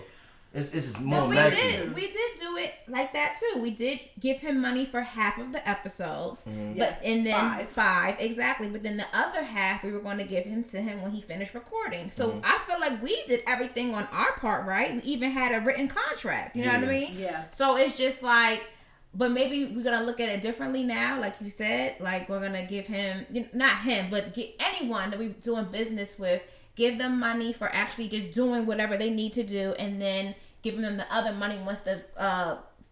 it's just more messy. We did do it like that too. We did give him money for half of the episodes, Yes, and then 5 exactly. But then the other half we were going to give him to him when he finished recording. So I feel like we did everything on our part right. We even had a written contract. You know what I mean? Yeah. So it's just like. But maybe we're gonna look at it differently now, like you said. Like we're gonna give him, not him, but get anyone that we're doing business with, give them money for actually just doing whatever they need to do, and then giving them the other money once the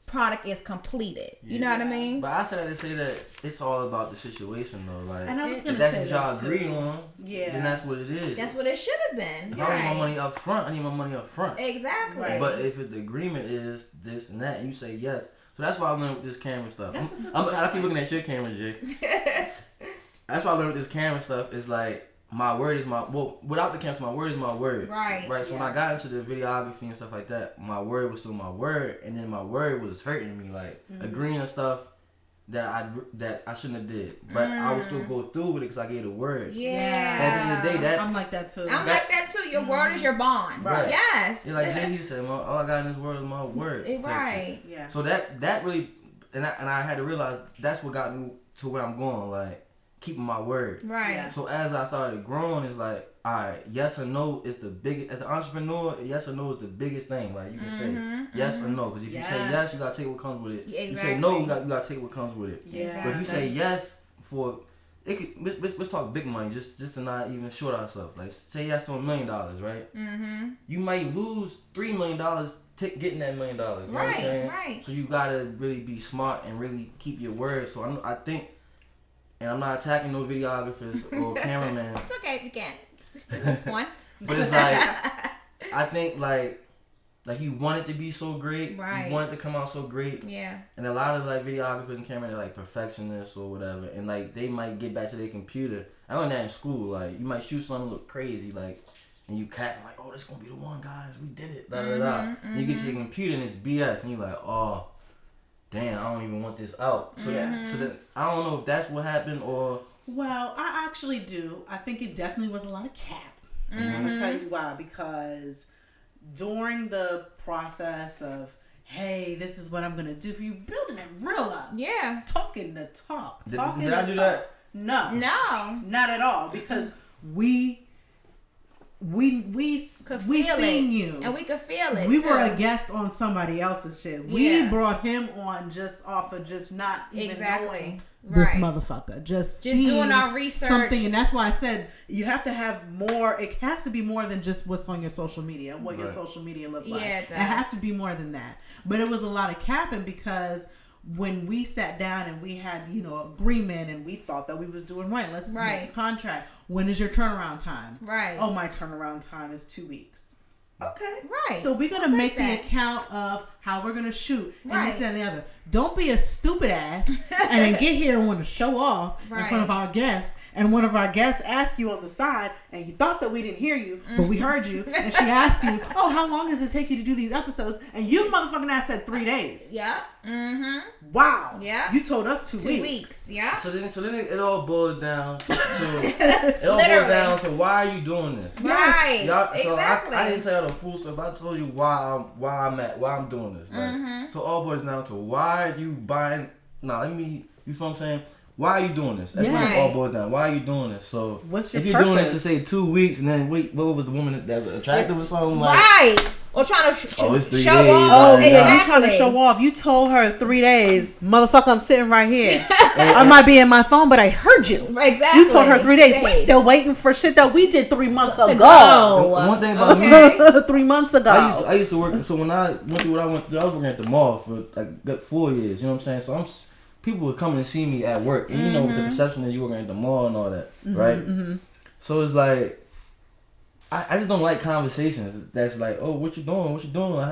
product is completed. You know what I mean? But I said that to say that it's all about the situation though. Like, And I was if gonna that's say what y'all that, agree too. on, then that's what it is. That's what it should have been. If I need my money up front, I need my money up front. Exactly. Right. But if the agreement is this and that, and you say yes. So that's why I learned with this camera stuff. I keep looking at your camera, Jay. That's why I learned with this camera stuff. Is like my word is my without the camera, my word is my word. Right. Right. So when I got into the videography and stuff like that, my word was still my word, and then my word was hurting me, like agreeing to stuff that I shouldn't have did, but I would still go through with it because I gave the word. Yeah. At the end of the day, that I'm like that too. I'm like that too. Your word is your bond. Right. Yes. it's like Jay-Z said, all I got in this world is my word. Right. Yeah. So that really, and I had to realize that's what got me to where I'm going, like keeping my word. Right. Yeah. So as I started growing, it's like, all right, yes or no is the biggest. As an entrepreneur, yes or no is the biggest thing. Like you can say yes or no, because if you say yes, you gotta take what comes with it. Exactly. You say no, you gotta take what comes with it. Yeah. But if you say yes for, it could, let's talk big money, just to not even short ourselves. Like say yes to $1 million, right? You might lose $3 million getting that $1 million. You know what I'm saying? Right. So you gotta really be smart and really keep your word. So I think, and I'm not attacking no videographers or cameramen. It's okay if you can. This one. But it's like, I think like you want it to be so great. Right. You want it to come out so great. Yeah. And a lot of like videographers and cameramen are like perfectionists or whatever. And like they might get back to their computer. I learned that in school. Like you might shoot something look crazy, like, and you cap like, oh, this gonna be the one, guys. We did it. Da da da. And you get to your computer and it's BS, and you're like, oh, damn, I don't even want this out. So so that I don't know if that's what happened or. Well, I actually do. I think it definitely was a lot of cap. I'm gonna tell you why. Because during the process of, hey, this is what I'm gonna do for you, building it real up. Yeah. Talking the talk. Did Talking I the do talk. that? No. No. Not at all. Because we Could feel seen it. you. And we could feel it. We too. were a guest on somebody else's shit. We brought him on just off of just not even knowing this motherfucker. Just doing our research. Something, and that's why I said you have to have more. It has to be more than just what's on your social media and what your social media look like. Yeah, it does. It has to be more than that. But it was a lot of capping because when we sat down and we had, agreement and we thought that we was doing right. Let's make a contract. When is your turnaround time? Right. Oh, my turnaround time is 2 weeks. Okay. Right. So we're going to make the account of how we're going to shoot and this and the other. Don't be a stupid ass and then get here and want to show off in front of our guests. And one of our guests asked you on the side and you thought that we didn't hear you, but we heard you. And she asked you, oh, how long does it take you to do these episodes? And you motherfucking ass said 3 days. Yeah. Wow. Yeah. You told us 2 weeks. 2 weeks. Yeah. So then it all boils down to why are you doing this? Right. Y'all, so exactly. I didn't tell y'all the full story, but I told you why I'm doing this. Right? So it all boils down to why are you buying. You feel what I'm saying? why are you doing this? That's when it all boils down. Why are you doing this? So what's your if you're doing this purpose? to say 2 weeks and then wait, what was the woman that was attractive or something like? Right. Or trying to it's 3 show days, off. like, Yeah, you trying to show off. You told her 3 days, motherfucker, I'm sitting right here. I might be in my phone, but I heard you. Exactly. You told her 3 days. We still waiting for shit that we did 3 months ago. One thing about me, 3 months ago. I used to work. So when I went through what I went through, I was working at the mall for like good 4 years. You know what I'm saying? So people would come and see me at work, and you know what the perception is, you working at the mall and all that, right? So it's like I just don't like conversations that's like, oh, what you doing? What you doing? Like,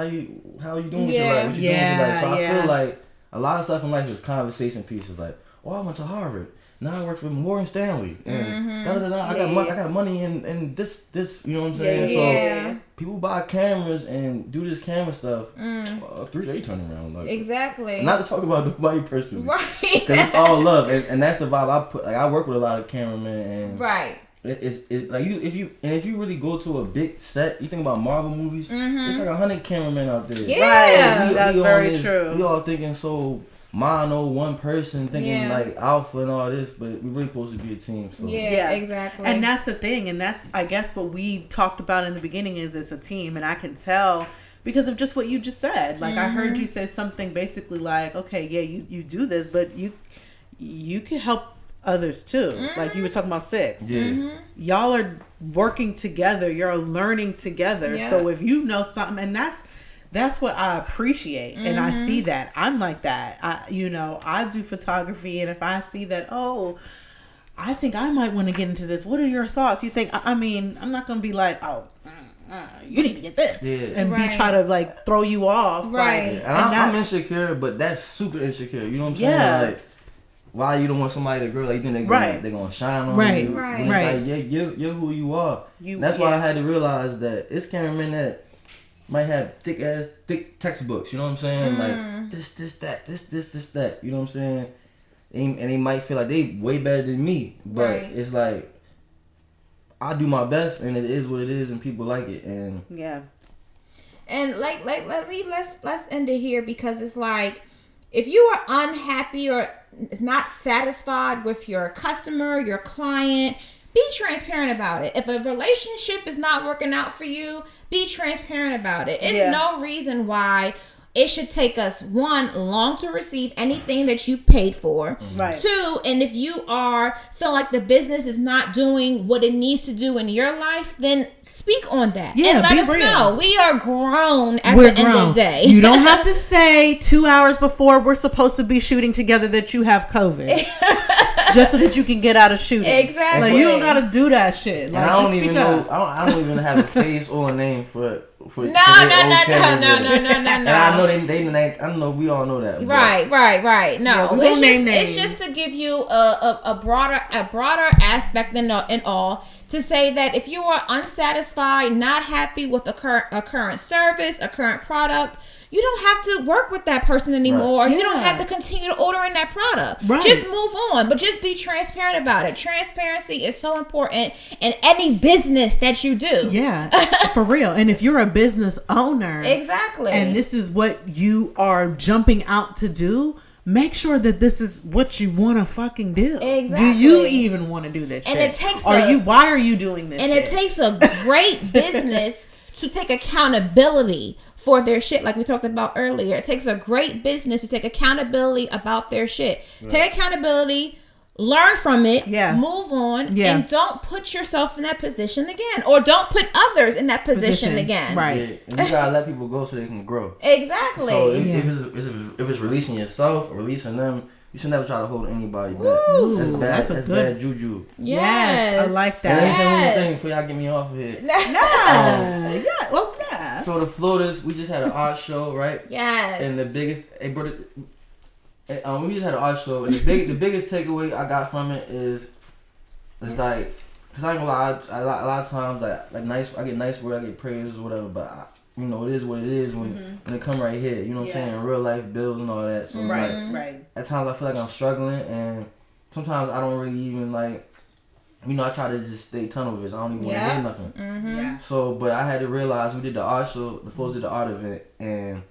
how you doing with your life? What you doing with your life? So I feel like a lot of stuff in life is conversation pieces. Like, oh, I went to Harvard. Now I work for Morgan Stanley. And I got money and this, you know what I'm saying? So people buy cameras and do this camera stuff. 3 day turnaround. Like, exactly. Not to talk about nobody personally. Right. Because it's all love. And that's the vibe I put. Like, I work with a lot of cameramen and right. It's like if you really go to a big set, you think about Marvel movies, it's like 100 cameramen out there. Yeah, right. That's very true. We all thinking so mono, one person thinking like alpha and all this, but we're really supposed to be a team. So. Yeah, exactly. And that's the thing, and that's I guess what we talked about in the beginning is it's a team, and I can tell because of just what you just said. Like I heard you say something basically like, okay, yeah, you do this, but you can help others too. Like you were talking about 6. Y'all are working together, you're learning together. So if you know something, and that's what I appreciate, and I see that I'm like that. I do photography, and if I see that, oh, I think I might want to get into this, what are your thoughts? You think, I mean, I'm not gonna be like, oh, you need to get this and be try to like throw you off, right? Like, and I'm insecure, but that's super insecure, you know what I'm saying? Like, why you don't want somebody to girl like you think they're gonna shine on you? Right. Like, you're who you are. That's why I had to realize that it's cameramen that might have thick textbooks. You know what I'm saying? Like this, that. You know what I'm saying? And they might feel like they way better than me, but it's like I do my best, and it is what it is, and people like it, and And let's end it here, because it's like, if you are unhappy or not satisfied with your customer, your client, be transparent about it. If a relationship is not working out for you, be transparent about it. It's no reason why it should take us, 1, long to receive anything that you paid for. Right. 2, and if you feel like the business is not doing what it needs to do in your life, then speak on that. Yeah, and let us real. know. We are grown at the end of the day. You don't have to say 2 hours before we're supposed to be shooting together that you have COVID. Just so that you can get out of shooting. Exactly. Like, you don't gotta do that shit. Like, and I don't just even speak know. up. I don't even have a face or a name for. No. And I know they. I don't know. We all know that. Right. No, we won't name names. It's just to give you a broader aspect than all. To say that if you are unsatisfied, not happy with a current service, a current product, you don't have to work with that person anymore. Right. You don't have to continue ordering that product. Right. Just move on, but just be transparent about it. Transparency is so important in any business that you do. Yeah, for real. And if you're a business owner, exactly, and this is what you are jumping out to do, make sure that this is what you want to fucking do. Exactly. Do you even want to do this shit? And it takes why are you doing this and shit? it takes a great business to take accountability for their shit, like we talked about earlier. It takes a great business to take accountability about their shit. Right. Take accountability, learn from it, move on, and don't put yourself in that position again, or don't put others in that position again. Right. Yeah. And you gotta let people go so they can grow. Exactly. So if it's releasing yourself or releasing them, you should never try to hold anybody back. Ooh, that's bad juju. Yes. I like that. That's the whole thing before y'all get me off of here. So the floaters, we just had an art show, right? Yes. And the biggest, we just had an art show, and the biggest takeaway I got from it is, it's like, cause I ain't gonna lie, a lot of times I get nice word, I get praise or whatever, but it is what it is when it come right here. You know what I'm saying? Real life bills and all that. So it's like, at times I feel like I'm struggling, and sometimes I don't really even like. I try to just stay tunnel vision. I don't even want to hear nothing. Mm-hmm. So, but I had to realize we did the art show, the flows did the art event, and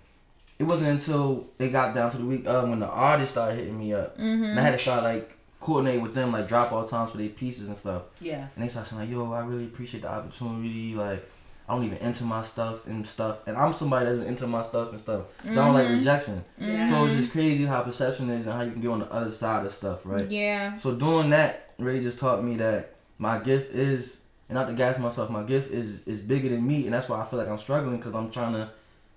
it wasn't until it got down to the week of when the artists started hitting me up, and I had to start like coordinate with them, like drop all times for their pieces and stuff. Yeah. And they start saying like, yo, I really appreciate the opportunity. Like, I don't even enter my stuff. And I'm somebody that doesn't enter my stuff and stuff. So I don't like rejection. Yeah. So it's just crazy how perception is and how you can get on the other side of stuff, right? Yeah. So doing that really just taught me that my gift is, and not to gas myself, my gift is bigger than me. And that's why I feel like I'm struggling, because I'm trying to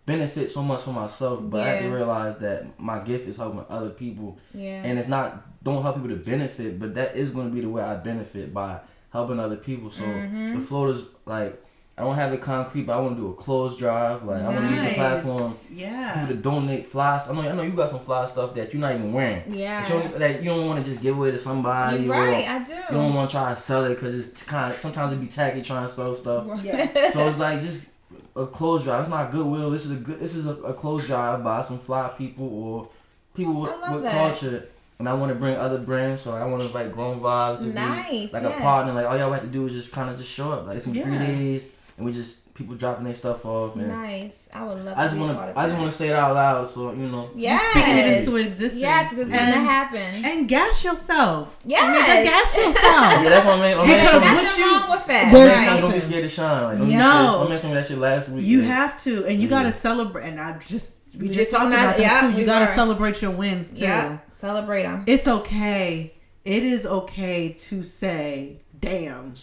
benefit so much for myself, but I have to realize that my gift is helping other people. Yeah. And it's not, don't help people to benefit, but that is going to be the way I benefit, by helping other people. So the float is like, I don't have it concrete, but I want to do a clothes drive. Like, I want to use the platform people to donate flies. I know you got some fly stuff that you're not even wearing. Yeah. That you don't want to just give away to somebody. You're right, I do. You don't want to try to sell it because it's kind of, sometimes it be tacky trying to sell stuff. Yeah. So it's like just a clothes drive. It's not Goodwill. This is a clothes drive by some fly people or people with culture. And I want to bring other brands, so I want to invite Grown Vibez to be like a partner. Like, all y'all have to do is just kind of just show up. Like, it's in 3 days, and we just people dropping their stuff off. And nice. I would love I to just be a part of that. I just want to say it out loud, so you know. Yes. Speaking it into existence. Yes, because it's going to happen. And gas yourself. Yes. Nigga, gas yourself. Yeah, that's what I mean. Because There's what you nothing wrong with that. there's Right. Don't be scared to shine. Like, don't be No. scared. I mentioned that shit last week. You have to, and you gotta celebrate. And we just talked talking about about- that too. we You gotta were. celebrate your wins too. Yeah. Celebrate them. It's okay. It is okay to say, "Damn,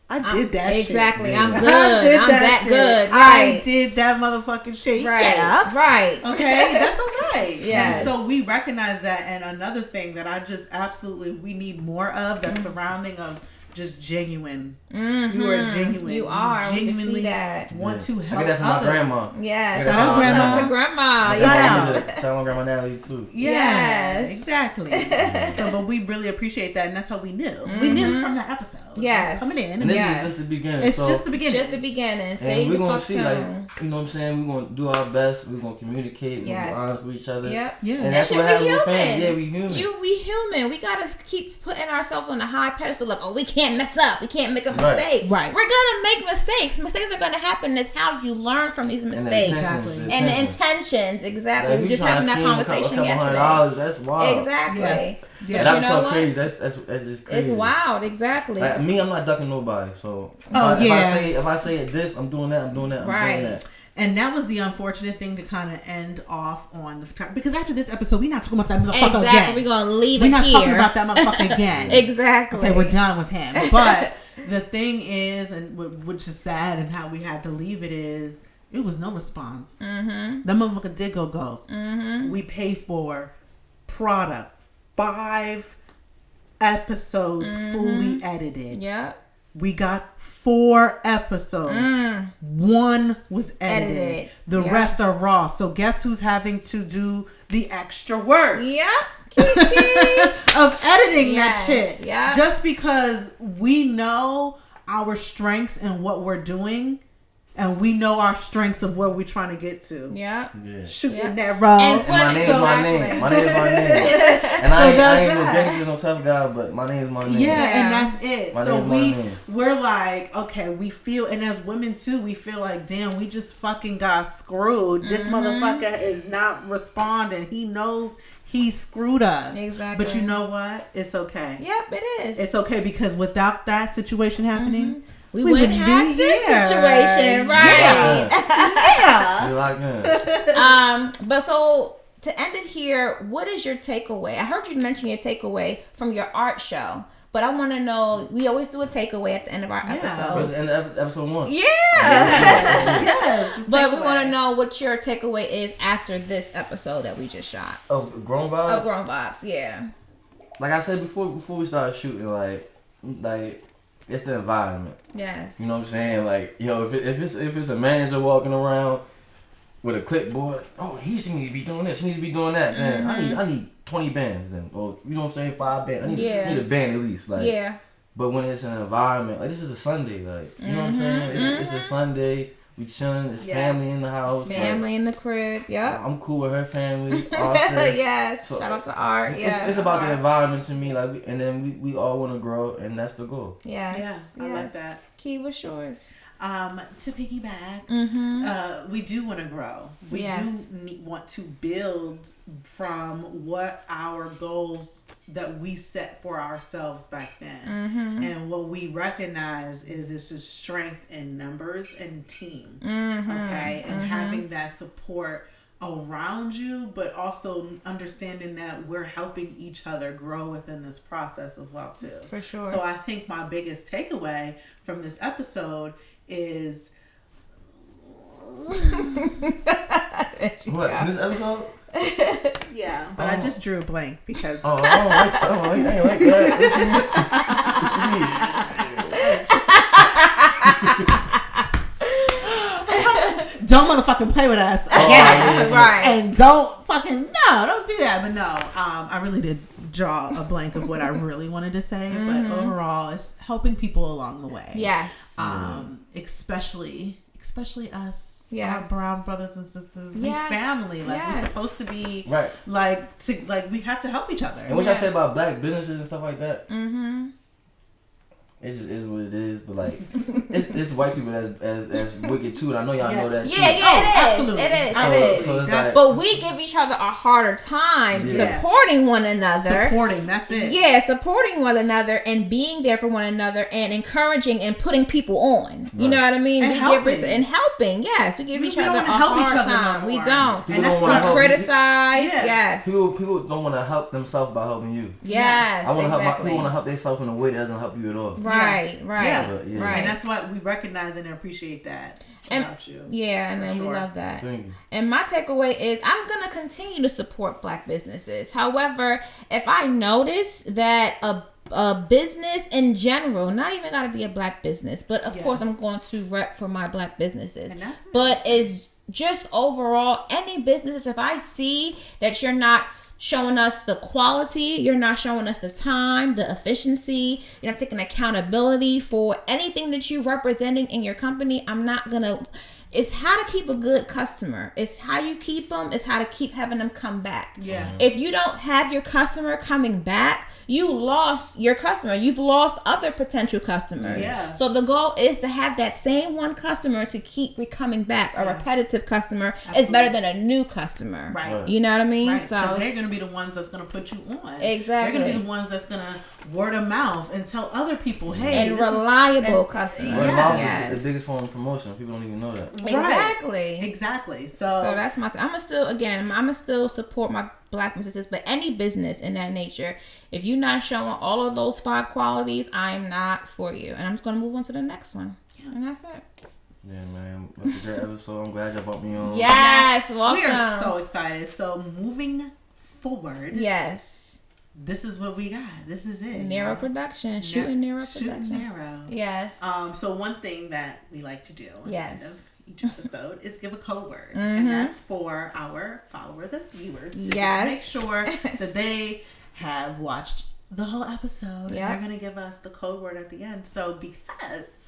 I did that shit." Exactly. I'm I good. did I'm that shit. good. I Right. did that motherfucking shit. Right. Yeah. Right. Okay, that's all right. Yes. And so we recognize that. And another thing that I just absolutely we need more of, that surrounding of just genuine. Mm-hmm. You are genuine. You are. We can genuinely see that. want to I help get that from others. my grandma. Yes. Shout out grandma. Shout out to grandma. Shout Yes. out to my grandma Natalie too. Yeah, Yes. exactly. So, but we really appreciate that, and that's how we knew. We knew from the episode. Yes. Coming in. And this Yes. is just the beginning. It's so, just the beginning. Just the beginning. Stay and the we're gonna fuck see, like, tuned. you know what I'm saying? We're gonna do our best. We're gonna communicate. We're Yes. gonna be honest with each other. Yep. Yeah. And that's shit, what we happens with human. fans. Yeah, we human. We human. We gotta keep putting ourselves on a high pedestal. Like, oh, we can't mess up. We can't make a Right. mistake. Right. We're gonna make mistakes. Mistakes are gonna happen. It's how you learn from these mistakes. Exactly. And the intentions. Exactly. Like, we if just you tryna having that scheme conversation a couple yesterday. $100, that's wild. Exactly. Yeah. And But I you know talk what? crazy. That's just crazy. It's wild. Exactly. Like me, I'm not ducking nobody. So if I say it this, I'm doing that. I'm doing that. I'm Right. doing that. And that was the unfortunate thing to kind of end off on because after this episode, we're not talking about that motherfucker Exactly. again. We're gonna leave We're it not here. talking about that motherfucker again. Exactly. Okay, we're done with him. But the thing is, and which is sad, and how we had to leave it is, it was no response. Mm-hmm. That motherfucker did go ghost. Mm-hmm. We pay for product, 5 episodes fully edited. Yep. We got 4 episodes. 1 was edited. The Yep. rest are raw. So guess who's having to do the extra work Yep. Keke. of editing Yes, that shit? yeah. Just because we know our strengths and what we're doing, and we know our strengths of where we're trying to get to. Yep. Yeah. Shooting Yeah. that raw. And My name is my name. Exactly. My name is my name. And So I ain't does no that. gangster, no tough guy, but my name is my name. Yeah, Yeah. and that's it. My So name is my name. we're like, okay, we feel, and as women too, we feel like, damn, we just fucking got screwed. This motherfucker is not responding. He knows he screwed us. Exactly. But you know what? It's okay. Yep, it is. It's okay, because without that situation happening, we wouldn't have be this here. situation, right? Yeah. You like that? But so to end it here, what is your takeaway? I heard you mention your takeaway from your art show, but I want to know. We always do a takeaway at the end of our It was episodes. in episode 1. Yeah. Yes. But we want to know what your takeaway is after this episode that we just shot Of Grown Vibez. of Grown Vibez. Yeah. Like I said before we started shooting, like it's the environment. Yes. You know what I'm saying? Like, yo, if it's a manager walking around with a clipboard, oh, he needs to be doing this, he needs to be doing that. Then I need 20 bands then, or you know what I'm saying, 5 bands. I need a band at least. Like, Yeah. But when it's an environment, like this is a Sunday, like you know what I'm saying? It's a Sunday. We chilling. It's family in the house. Family in the crib. Yep. I'm cool with her family. Arthur. Yes. So, Shout out to Art. Yes. It's about the environment to me, like, and then we all want to grow, and that's the goal. Yes. Yeah, I like yes. that. Key, what's yours? To piggyback, we do want to grow. We Yes. do want to build from what our goals that we set for ourselves back then. And what we recognize is it's a strength in numbers and team. Okay. And having that support around you, but also understanding that we're helping each other grow within this process as well too. For sure. So I think my biggest takeaway from this episode is What? From this episode? yeah, but I just drew a blank because I ain't like that. What you mean? don't motherfucking play with us again. Right. And don't do that. But no, I really did draw a blank of what I really wanted to say. But overall, it's helping people along the way. Yes. Especially us. Yes. Our brown brothers and sisters, we Yes. family. Like Yes. we're supposed to be Right. like we have to help each other. And what y'all say about black businesses and stuff like that? Mm-hmm. It just is what it is, but like it's white people that's wicked too, and I know y'all know that. Yeah, too. it is. absolutely. It is. So, it is. so it's That's- like, But we give each other a harder time Yeah. supporting one another. Supporting, that's it. Yeah, supporting one another and being there for one another and encouraging and putting people on. You know what I mean? And we helping. give and helping. Yes, we give We each don't other a wanna help each hard other no time. We more. don't. People And don't that's wanna what We help. criticize. Yeah. Yes. People don't want to help themselves by helping you. Yes. I want to help. Exactly. People want to help themselves in a way that doesn't help you at all. Right. Right. Yeah. Yeah. Right. And that's what we recognize and appreciate that And- about you. Yeah, and For then we sure. love that. Thank you. And my takeaway is I'm going to continue to support black businesses. However, if I notice that a business in general, not even got to be a black business, but of course I'm going to rep for my black businesses. And that's it. But is just overall any businesses, if I see that you're not showing us the quality, you're not showing us the time, the efficiency, you're not taking accountability for anything that you're representing in your company, I'm not gonna. It's how to keep a good customer. It's how you keep them. It's how to keep having them come back. Yeah. If you don't have your customer coming back, you lost your customer. You've lost other potential customers. Yeah. So the goal is to have that same one customer to keep coming back. A repetitive customer is better than a new customer. Right. You know what I mean? Right. So 'Cause they're going to be the ones that's going to put you on. Exactly. They're going to be the ones that's going to word of mouth and tell other people, hey. and this is- reliable and- customers. Word of Yes. mouth Yes. is the biggest form of promotion. People don't even know that. Exactly. Exactly. So that's my. I'm gonna still support my black businesses, but any business in that nature, if you're not showing all of those 5 qualities, I'm not for you. And I'm just gonna move on to the next one. Yeah. And that's it. Yeah, man. That's a great episode. I'm glad y'all brought me on. Yes, welcome. We are so excited. So moving forward, Yes. this is what we got. This is it. Niro production, shooting Niro Shooting production. Niro. Yes. So one thing that we like to do at Yes. the end of each episode is give a code word, and that's for our followers and viewers to Yes. just make sure that they have watched the whole episode, Yep. and they're gonna give us the code word at the end. So because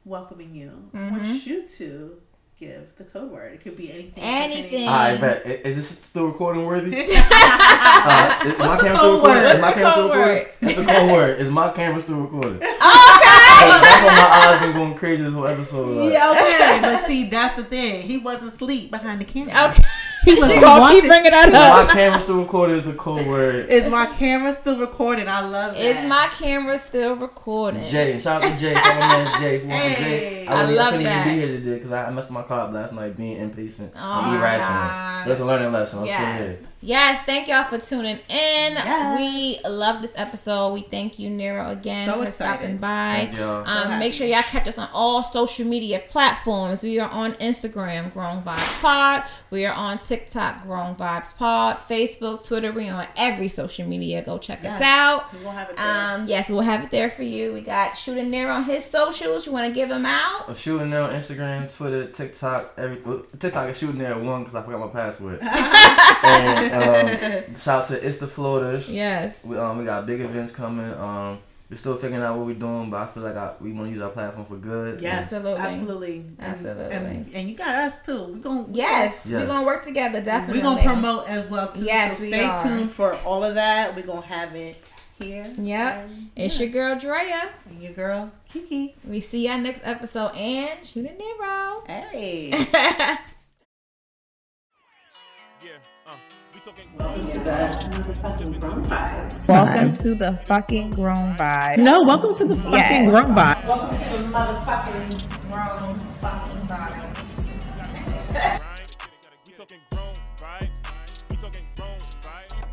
welcoming you, I want you to give the code word. It could be anything. Anything. I bet. Is this still recording worthy? Is What's my the camera code still recording? word? Is my What's the camera still code recording? word? That's the code word. Is my camera still recording? Okay. That's why my eyes been going crazy this whole episode. Like, Yeah, okay, but see, that's the thing. He wasn't asleep behind the camera. Okay. He was She gonna keep watching. bringing that Is up. my camera still recording? Is the code word? Is my camera still recording? I love that. Is my camera still recording? Jay, shout out to Jay, shout out to my man Jay. If you want some Hey. Jay, I couldn't love even that. be here today because I messed up my car up last night being impatient. Oh I'm my irrational. God. But it's a learning lesson. I'm still Yes. here. Yes, thank y'all for tuning in. Yes. We love this episode. We thank you, Niro, again So for excited. stopping by. Thank y'all. happy. Make sure y'all catch us on all social media platforms. We are on Instagram, Grown Vibez Pod. We are on TikTok, Grown Vibez Pod. Facebook, Twitter. We are on every social media. Go check us out. We'll have it there. Yes, we'll have it there for you. We got Shooting Niro on his socials. You want to give them out? I'm shooting there on Instagram, Twitter, TikTok. TikTok is shooting there at 1 because I forgot my password. And shout out to It's the Floaters. Yes. We got big events coming. We're still figuring out what we're doing, but I feel like we want to use our platform for good. Yes, Absolutely. absolutely. Absolutely. And you got us too. We're going Yes, Yes. we're going to work together, definitely. We're going to promote as well too. Yes, so we stay are. tuned for all of that. We're going to have it here. Yep. And, It's your girl Drea. and your girl Keke. We see y'all next episode and shoot a Niro. Hey. Yeah, we talking Welcome to the Grown Vibez. Welcome to the fucking Grown Vibez. No, welcome to the fucking Grown Vibez. Welcome to the motherfucking Grown fucking Vibez. right. We talking grown vibes. We talking grown vibes.